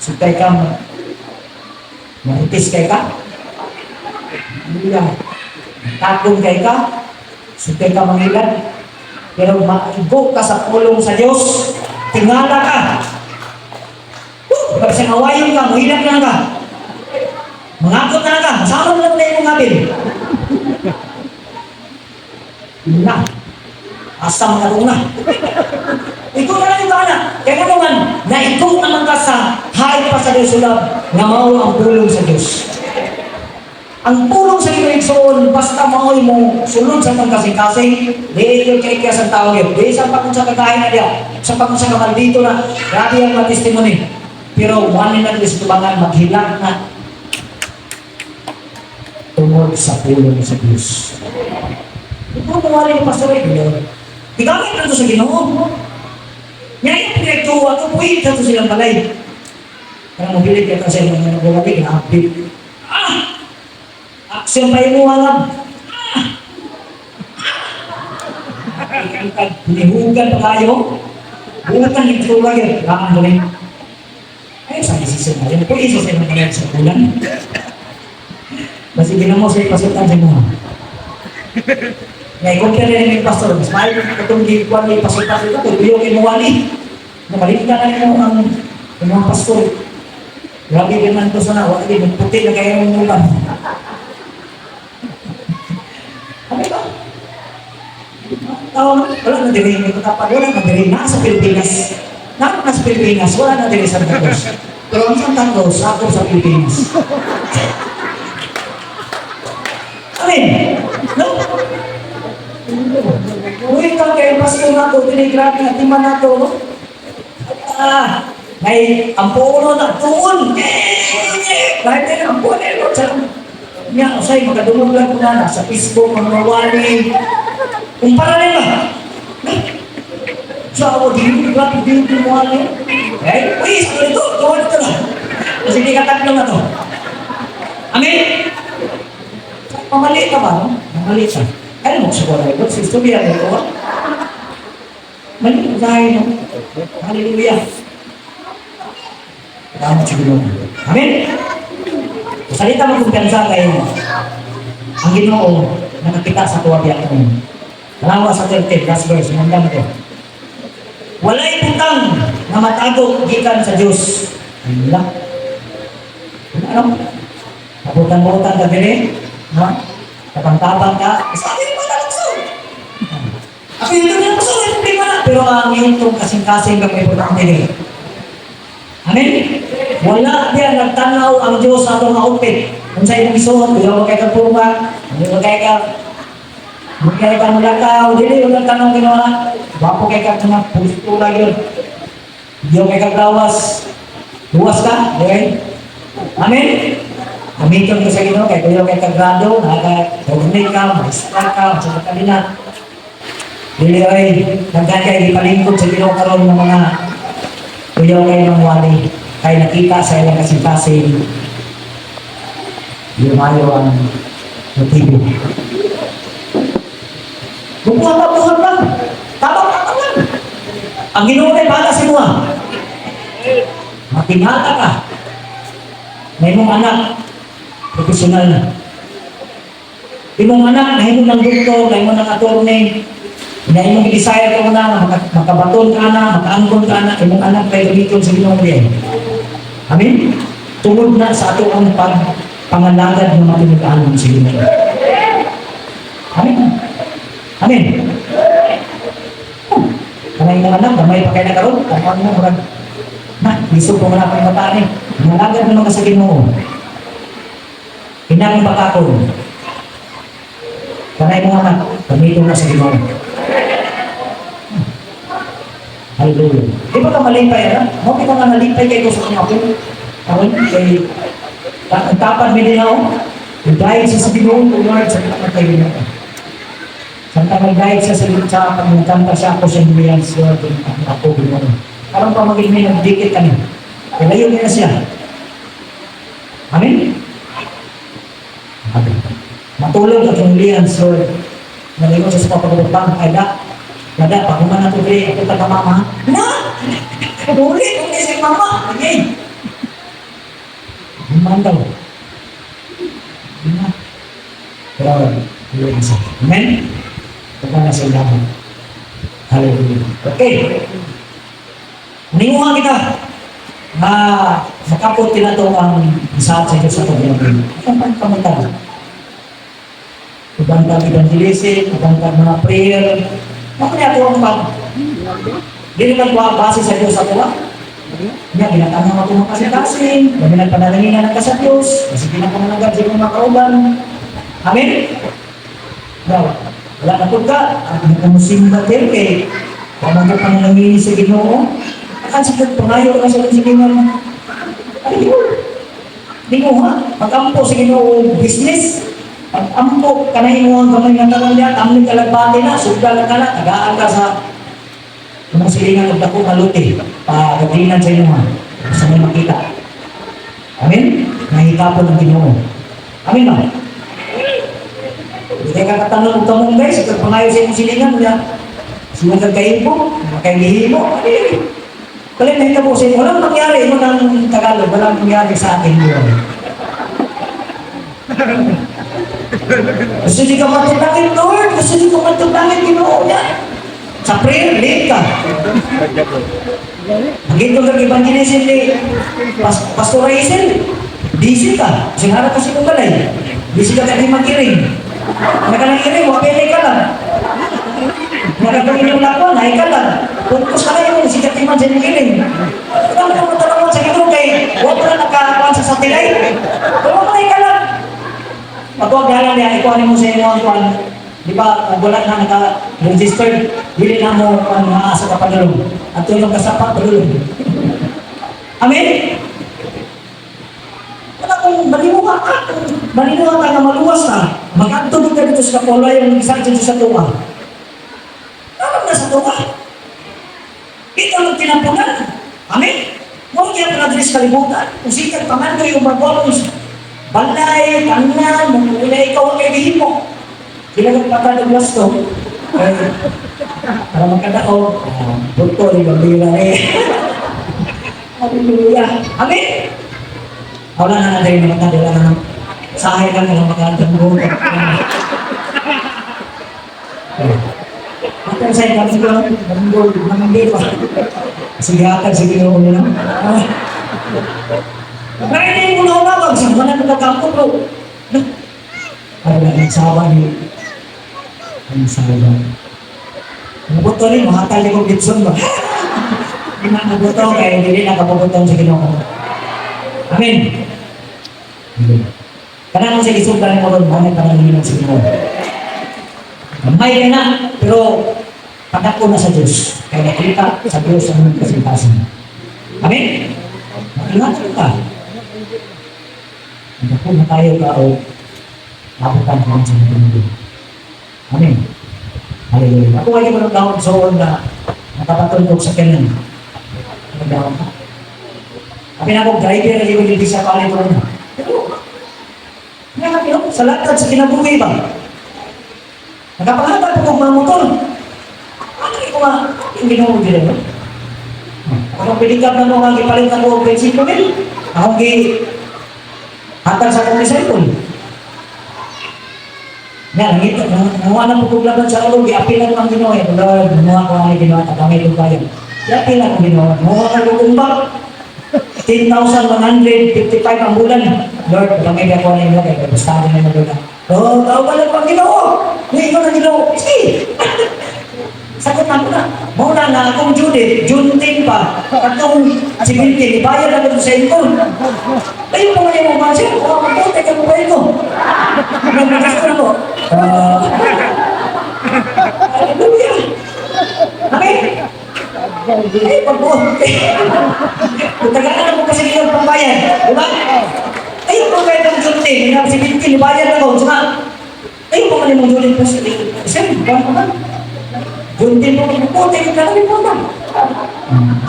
Sutay ka, maritis kay ka. Takong kay ka. Sutay ka mangilan. Pero maigo ka sa pulong sa Diyos, tingala ka. Pag sa awayon ka, muhilang lang ka. Mangakot na ka, masama lang na yung ngapin. Na, asa mga na. Ikaw na lang yung kana. Kaya mo naman, na ikaw naman ka sa hayop pa sa Diyos ulab, na mao ang pulong sa Diyos. Ang pulong sa Igsoon, basta maoy mo sulod sa pagkasing-kasing, di yung kaya sa tao yun. Di sa pagkong sa kakain na diya, sa pagkong sa kamaldito na, grabe ang mga testimony. Pero wala na listubangan, maghilang na tungod sa pulong sa Diyos. Ito mo wala yung pastor yun. Igamit na ito sa Ginoo. Ngayon pinagtuwa ito, puwit na ito silang balay. Kaya mabilig ka kasi mga nagawagin, na-update. Aksyon pa yung muwalab. Pinihugan pa kayo. Bukan yung tuwa yun. Kailangan mo rin. Ay, sa isisip na yun. Kung isisip na yun sa bulan. Kasi ginawa mo sa ipasutan sa mga. Ngayon, kung kaya rin yung pastor, mas mahal itong gikuan yung ipasutan sa ito, kung yung kinuwali. Namalit ka na yung mga pastor. Grabe naman ito sana. Wala din, puti na kayo ng ulan. Ano ba? Wala na din yung kapag wala na din nasa Pilipinas. Nasa Pilipinas, wala na din sa Santa Cruz. Pero ang Santa Cruz, ako sa Pilipinas. Amen? No? Uy, ikaw kayo, pastor na ito, tinigrabe na timan na ito, no? May ampuno na tuon. Kahit na ampuno na ito. Nga, usay, makadulong lang ko na sa Facebook, mga wali. Kumpara rin ba? So, ako, di mo wali. Eh, uy, sa ito, tuwan ito na. Kasi di katatlo na ito. Amen? Pamali ka ba? Pamali ka. Kaya mo sa wala ito, sa istorya na ito. Mali mo dahil, no? Hallelujah. Salamat sa Ginoo. Amen? Salita mo kumpiyansa kayo. Ang Ginoo nakakita sa tuwa biya ko. Kalawa sa 30, last verse, mandam ko. Walay putang na matago gikan sa Diyos. Ano? Kabutan-butan ka din ha? Kapang-tapang ka. Sabi mo na lang so. Ako yung doon yung paso, yung problema na. Pero ang yun itong kasing-kasing kang may putang din. Amen? Wala diyan nagtanaw ang Diyos sa atong outfit. Kung sa imong isuot, kung kay ka purma, kung kay ka mulakaw, dili yung nagtanaw ginawa. Bapo kay ka mga pula yun. Diyo kay ka gawas. Luwas ka, okay? Amen? Gamitin ko sa Ginoo kay kuya kay ka grado, naka-government ka, maestra ka, sa kanila. Dili ay nagdan kay ipalingkod sa Ginoo karon ng mga kuya kay ng wali. Kaya nakita sa ilang kasing-kasing lumayo ang motibo. Bubuhat lang. Tabang lang. Ang Ginoo ay bala sa mga. Makinata ka. May mong anak, profesional na. Imong anak, may mong ng doktor, may mong ng attorney, na imong i-desire ka na, makabaton ka na, makaangkon ka na, imong anak kay gamiton sa Ginoo diyan. Amen? Tungod na sa ato ang pangalagan ng matinugaan ng Ginoo. Amen? Amen? Kanay mga anak, gamay pa kayo na karoon, tapos mo mga na, isog ko na pa yung mata ni. Pangalagan naman ka sa Ginoo. Hinang pakakon. Kanay mga anak, gamiton na sa Ginoo. Hallelujah. Di ba ka malipay na? Mo kita nga nalipay kayo sa kanya ako. Karon kay tapad mi din ako. Dahil sa Ginoo ko Lord sa pagkatay niya. Santa magdahil siya sa pagkanta siya ako sa Millions Lord ako Ginoo. Karon pa maging may nagdikit kami. Kalayo niya siya. Amen. Matulog at yung Millions Lord. Naligo siya sa pagkatang Nada, pag naman nato rin, ako taga mama. Na! Ulit, kung kasi mama. Okay. Naman daw. Na. Pero, ulit isa. Amen? Pagka na sa ilaban. Hallelujah. Okay. Ninguha kita. Makapot kita ito ang isaat sa Diyos sa pagkakabin. Ang pagkamatag. Ibangkag evangelism, ibangkag mga prayer. Makanya ito ang pag. Hindi naman ko base sa Diyos ako ba? Kaya ginatama ako mga kasing-kasing, kami nagpanalanginan ng sa Diyos, kasi pinakamanagan sa mga kauban. Amen? Daw, wala na po ka, at nagkamusimba din kay kung magpapanalangin sa Ginoo, akansipag pangayo ka sa Ginoo. Ay, di mo ha, pag-ampo sa Ginoo business, pag-ampo ka na inuang kamay ng tanong niya, tamling kalagbati na, sugal ka na, tagaan ka sa mga silingan ng dako maluti, pagkatinan sa inyo ha, sa may makita. Amen? Nahitapon ng Ginoo. Amen ba? Hindi ka katanong ng tamong guys, pag pangayo sa inyong silingan, Sino kagkahipo, makahihimo. Kaya nakita po sa inyo, walang nangyari mo ng Tagalog, walang nangyari sa ating buhay. Gusto niyo ka matulangin, Lord? Gusto niyo ka matulangin, Ginoo niya? Sa prayer, late ka. Pagito ng evangelism ni Pastor Raizel, busy ka. Sinara kasi kong balay. Busy ka kasi magkiring. Nagkalang-kiring, wapilay ka lang. Nagkagawin yung lakon, ay ka lang. Pagkos ka kayo, sikat iman sa kiring. Kailangan mo matalaman sa Ginoo kay huwag na nakakuan sa satellite. Pero ay ka lang. Pag-huwag na lang niya, ikuhanin mo sa inyo ang kuhan. Di ba, wala na naka-registered, hindi na mo maasa ka padulong. At tulong ka sa padulong. Amen? Wala kung balimuha ka. Balimuha ka na maluwas na. Mag-antulog ka dito sa kapolo yung isang dito sa tuwa. Alam na sa tuwa. Ito ang tinapunan. Amen? Huwag kaya panadris kalimutan. Kung sikat paman ko yung bagwapos. Balay, kanan, mula ikaw ang kaibihin mo. Kailangan patadong gusto. Para magkadao, doktor, ibang bila eh. Hallelujah. Amen? Wala na natin yung matadala na sahay ka na lang magkadang buong. Matang sa'yo kami ko, namanggal pa. Sigatan, sige na ulo lang. Kaya mo na umawag, sa mga nagkakampo bro. Para lang nagsawa niyo. Ang sawa. Ang buto rin, mahatal ni kong Gibson ba? Hindi na nabuto, kaya hindi rin nakapabutong sa Ginoo. Amen. Karena sa isugan mo ron, mga panangin ng Ginoo. May na, pero patak na sa Diyos. Kaya nakita sa Diyos ang kasintasan. Amen? Makingatan ka. Naku na tayo ka o nabutan ka sa Ginoo. Amen. Hallelujah. Ako ay mo ng daon soon na nakapatulog sa kanan. Ang daon ka. Sabi na akong driver na yung hindi sa palit ko na. Pero, sa latad sa kinabuhi ba? Nakapangatag po kong mga motor. Ano ko nga, yung Ginoo din mo? Akong pilikap na mo nga ipalit na ko ang prinsipyo nil. Akong hatag sa akong disciple. Yan, nanguha na po kong laban sa ulo, i-appeal na ang Ginoo. Lord, nanguha ko ang Ginoo at kami itong bayan. I-appeal na ang Ginoo. Nanguha ka ng umbak. 10,155 ang bulan. Lord, kami na ko ang Ginoo. Kaya gustahan na mag-ulan. Oh, tao ba lang pang Ginoo? Ngayon na Ginoo. Sige! Sagot na ko na. Muna na akong Judith, June 10 pa. Atong 17, ibayad na ko sa income. Kayo pa ngayon mo ba siya? O, mabuti ka mo ba ito? Nagkakasal mo. Hallelujah! Amen? Eh, pagbuti. Kung tagalan mo kasi ngayon pambayan, diba? Ayun po kayo ng June 10, na 17, ibayad na ko. Ayun po kayo ng June 10, kasi, buwan pa man. June 10 po, mabuti ka lang po man.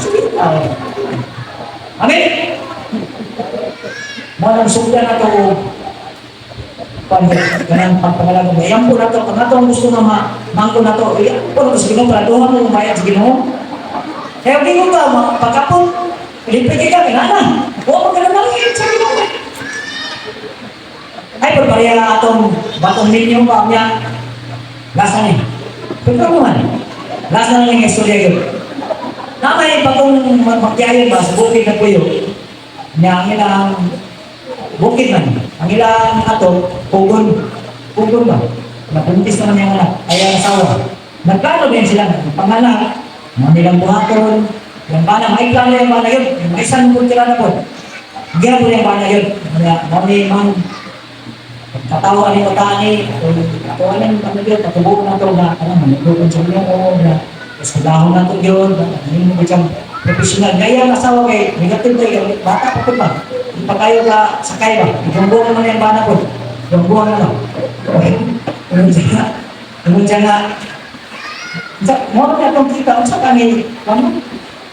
Sige. Amen? Mga sugda na ito, ganang pagpangalaga mo. Ayan po na ito, kung ito ang gusto na mangko na ito, ayan po na ito sa Ginoo, paraduhan mo umayat sa Ginoo. Kaya hindi mo ka, pagkapon, pilipigay ka, kinana. Huwag mo ka na langit sa Ginoo. Ay, pagpariya na itong batong ninyo pa niya. Lasa niya. Pagka mo man. Lasa na lang yung istorya yun. Namay, pagkong magkiayon ba, sa bukid na puyo, niya ang ilang bukid man. Ang ilang ato, pugon. Pugon ba? Napuntis naman yung anak. Ay ang asawa. Nagplano din sila. Panganak. Mga nilang buhaton. Yung bana, may plano yung bana yun. May isang kung tira na po. Hindi po yung bana yun. Mami, man, katawa ni Otani. Katawa ng pamilya. Patubukan na ito na, manipulkan sa mga o na eskulahon na ito yun. Hindi mo siyang professional. Gaya ang asawa kay, negative tayo. Bata pa po ba? Hindi pa kayo ka sakay ba? Ibang naman yung bana po. Ibang buwan na lang. Ibang siya nga. Mo na itong kita, unsa kami, ano?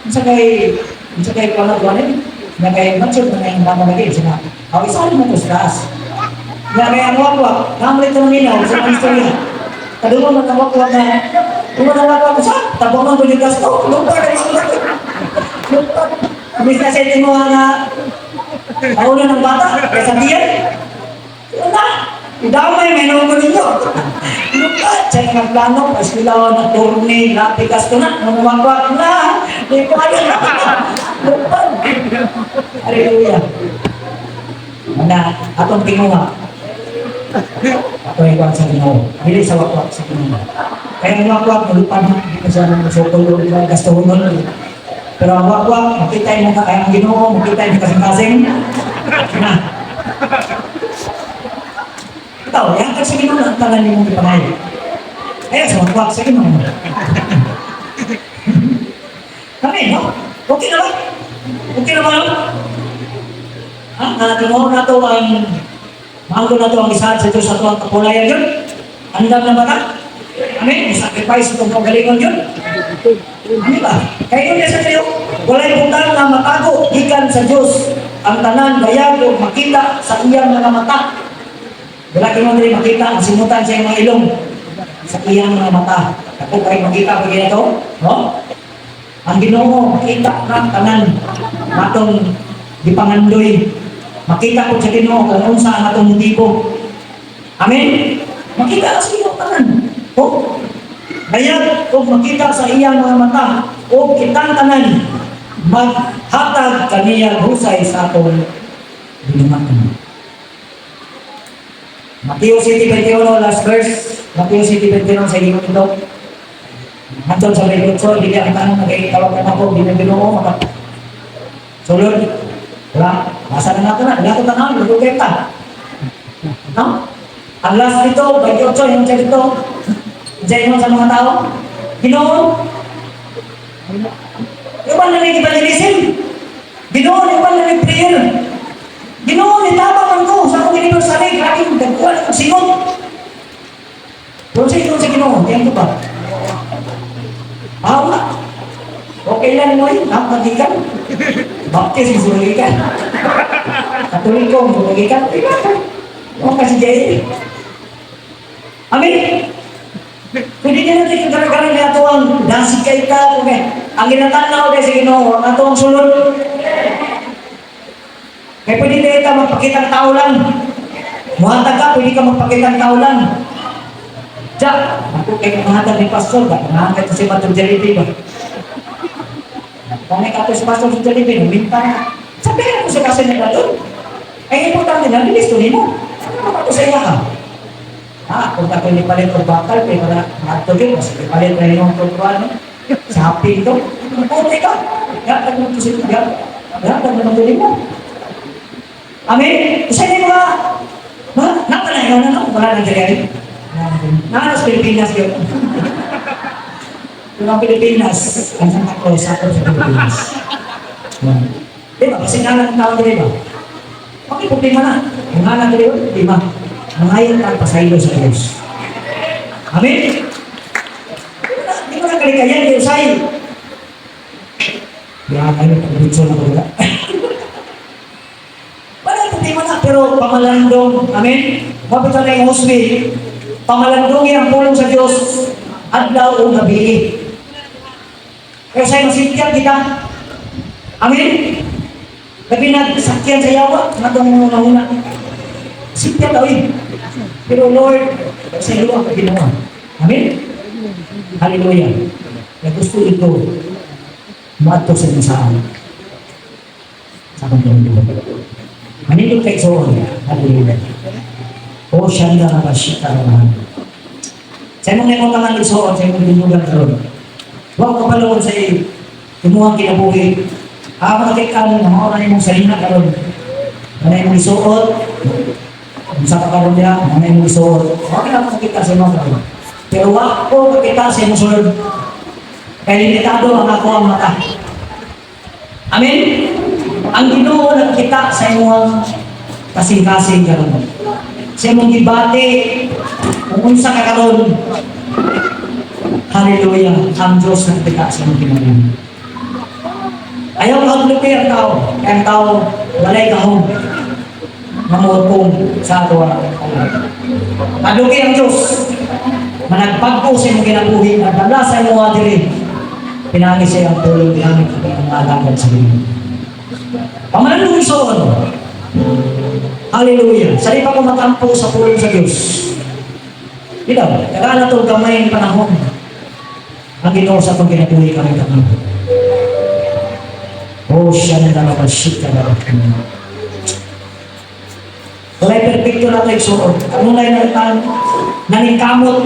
Unsa kay panaguanin? Na kay matsud na yung bana lagi. Sina, isali mo ito sa taas. Na kay ang wakwak, kamlit ng minaw sa mga istorya. Kadungan na wakwak na Kung wala ko sa, tabang ng buligas ko, lupa na isang laki. Lupa. Amis na sa mo nga, kaunan ng bata, kaya sabihan, wala. Idamay, may naman ko ninyo. Lupa, siya nga plano, pas nila na turni, napikas ko na, manuwag na, di ko alam na. Lupa. Hallelujah. Mana, atong tinunga. Ato yung kuwan sa Ginoo. Dili sa wakwak sa Ginoo. Kaya ang wakwak, malupan na. Hindi ka siya ng sokol o gastuhunon. Pero ang wakwak, makita mo ka kaya ang Ginoo, makita mo kasing-kasing. Na. Ikaw, yan ka sa Ginoo na ang talan mong ipanayo. Kaya sa wakwak sa Ginoo. Kami, no? Okay na ba? Okay na ba? Tinawag na ito ang mahal na ito ang isahan sa Diyos at ang kapulayan yun. Andam na ba ka? Amen? Sacrifice itong pagalingon yun. Ano ba? Kaya yun sa kayo, walay butang na matago ikan sa Diyos ang tanan, bayag o makita sa iyang mga mata. Wala kayo rin makita ang simutan sa iyong mga ilong sa iyang mga mata. Ako kayo makita pag ito? No? Ang Ginoo makita ng tanan natong dipangandoy. Makita ko sa Ginoo kung unsa ang atong motibo. Amen? Makita sa iyong tanan. O, bayag o makita sa iyang mga mata o kitang tanan maghatag kaniya husay sa atong binumatan. Mateo City 21, last verse. Mateo City 21 sa iyong ito. Hantong sa may lutso, hindi ang tanong nagkikitawagan ako, hindi na Ginoo maka sulod. Wala, nasa na natin na, wala ko tanong, lulugay ka. No? Ang last dito, 28, yung siya dito, diyan mo sa mga tao, Ginoo, iwan na rin evangelism, Ginoo, iwan na rin prayer, Ginoo, nitama man ko, sa akong anniversary, aking dagkuhan ng singot. Pero sa ito sa Ginoo, yan ko ba? Nga. Okay lang mo yun, magikan. Baptis, magikan. Katoliko, magikan. O kasi dyan. Amin. Pwede niya natin kagara-gara niya ito ang nasikay ka. Ang ginatanaw niya sa Ginoo, ang ito ang sulod. Kaya pwede na ito magpakitang tao lang. Muhatag ka, pwede ka magpakitang tao lang. Diyan, ako kayo mahatag ni Pastor, mahatag ko si Pastor Jollibee ba? Kung may kato si Pastor Jollibee, minta na. Sabihin ko sa kasi nila doon. Ay, importante na, bilis tuloy mo. Ano naman ito sa iya ka? Kung ako nipalit ko bakal, kaya para matugin, mas nipalit na yung tutuan, sa hapin ito. Puti ka. Yatag mo ito sa ito. Yatag mo tuloy mo. Amen? Kasi hindi mo ba? Nakalayaw na no? Wala nang nangyari. Nakalas Pilipinas yun. Yung Pilipinas, ang Santa Cruz, ako sa Pilipinas. Diba? Kasi nga ng tao diba? Okay, problema na. Yung nga lang diba? Diba? Mangayon ka pasaylo sa Diyos. Amen? Di mo na kalikayan, Diyos ay. Kaya kayo, pag-bitso na ko wala. Wala, problema na, pero pamalandong. Amen? Kapit na yung husband. Pamalandungi ang pulong sa Diyos adlaw o gabi. Kaya sa'yo masityan kita. Amen? Gabi na sakyan sa yawa, natong una-una. Sityan daw eh. Pero Lord, sa iyo ang ginawa. Amen? Hallelujah. Kaya gusto ito, maatok sa nasaan. Sa kanyang Lord. Manindog kay Zoon. Hallelujah. O siya nga na siya naman. Sa imong nemo tangan isuon, sa imong linugan karon. Huwag ka palawon sa iyo. Tumuhang kinabuhi. Makakit ka mo, mga oras imong salina karon. Ano imong isuot? Kung sa kakaroon niya, ano imong isuot? Huwag na makakita sa imong karon. Pero huwag ko makita sa imong sunod. Kaya limitado ang ako ang mata. Amen? Ang Ginoo nagkita sa imong kasing-kasing karon. Sa imong gibati, kung unsa ka karon, hallelujah, ang Diyos nagpita sa imong kinabuhi. Ayaw mag-lupi ang tao, kaya ang tao walay kahong namutong sa ato ang Malupi ang Diyos. managpagpo sa imong kinabuhi at dala sa imong mga diri. Pinangis siya ang tulong gamit ang alagad sa iyo. Pamalang isoon. Hallelujah. Sa di pa ko matampo sa tulong sa Diyos. Ito, kaya na itong kamay ng panahon. Ang Ginoo sa itong kinabuhi kami tanong. Oh, siya na nalabasik ka na. Wala'y perfecto na ito igsuon. Ano na naningkamot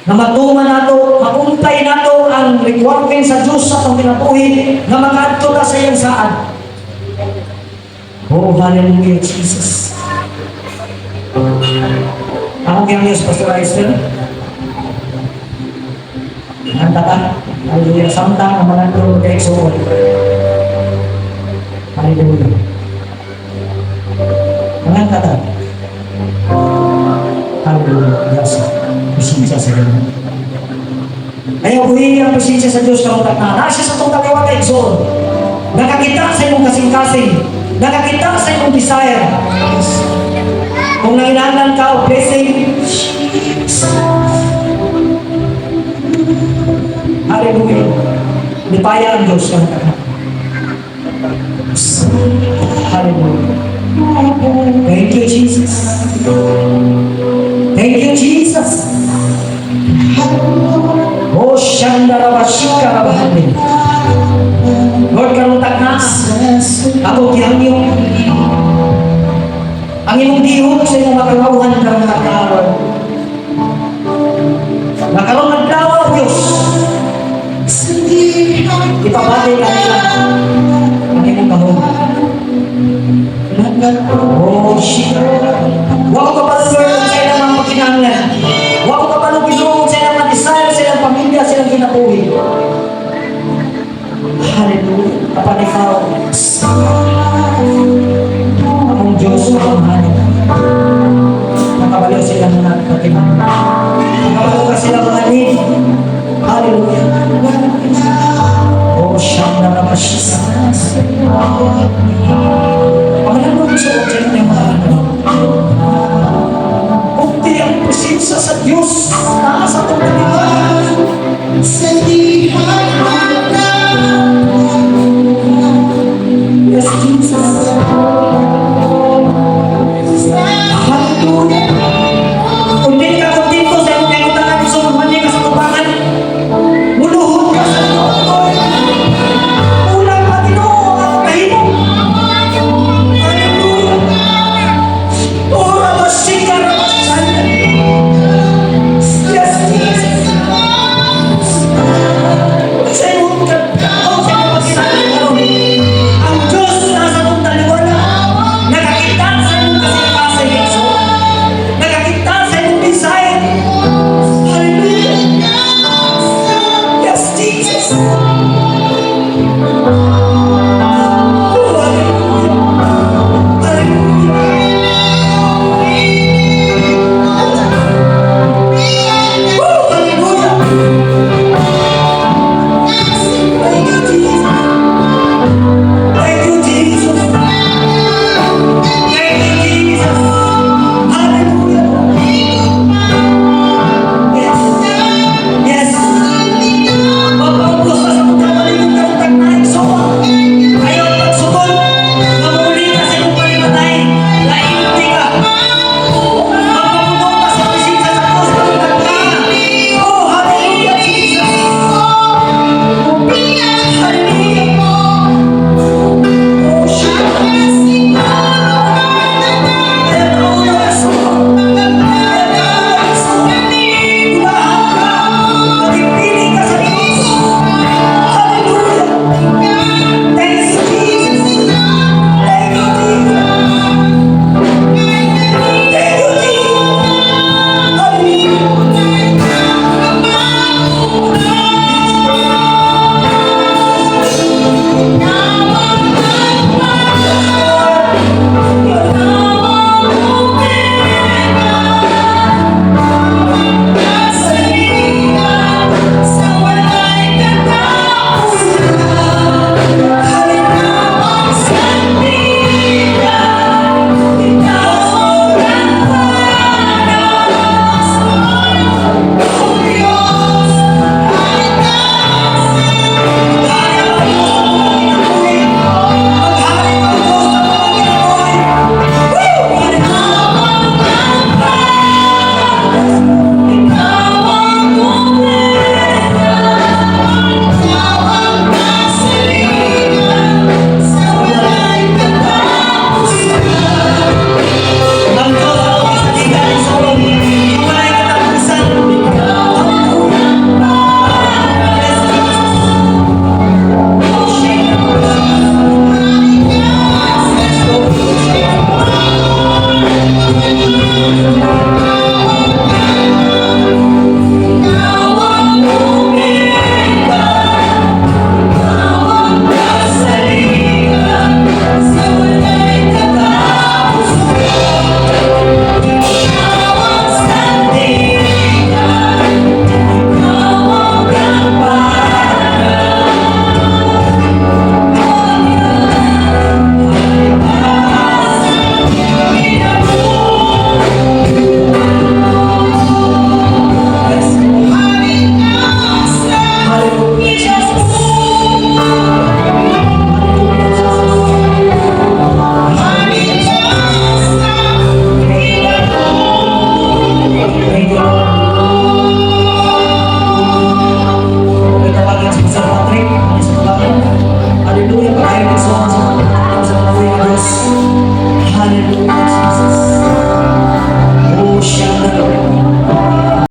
na matuman nato, makumpay nato ang requirement sa Diyos sa itong kinabuhi na makadto na sa iyang saan. Oh, hallelujah, Jesus. Ang Diyos, Pastor Aisel. Ang tata, hallelujah, samtang ang manandong kay Exoon. Hallelujah. Ang tata. Hallelujah, yes. Pasensya sa Diyos. Ayaw buhi ang pasensya sa Diyos na utak na. Nasa sa itong kaliwa kay Exoon. Nakakita sa imong kasing-kasing. Nakakita sa imong desire. Kung nanginahanglan ka o blessing, hallelujah. Lipaya ang Diyos ng kanak. Hallelujah. Thank you, Jesus. Thank you, Jesus. Oh, Shandarabashika Rabahanin. Lord, karutak na. Ako kiyangyo. Ang imong dihog sa imong makalawahan ka mga kaawal. Nakaroon ng dawa, Diyos. Ipabalik ka nila. Ang imong kahon. Oh, shit. Huwag ka pa Lord sa ilang mga makinanglan. Huwag ka pa Ginoo sa ilang mga desire, sa ilang pamilya, sa ilang kinabuhi. Hallelujah. Kapag ikaw, among Diyos, among hanin. Nakabaliw sila mga nagpatiman. Nakabaliw ka sila mga need. Hallelujah. Oh, siyang narabasya. Pamalang mo gusto ko dyan yung mga ano. Bukti ang presensya sa Diyos. Nasa itong kalimutan. Sa dihan. Yes, Jesus.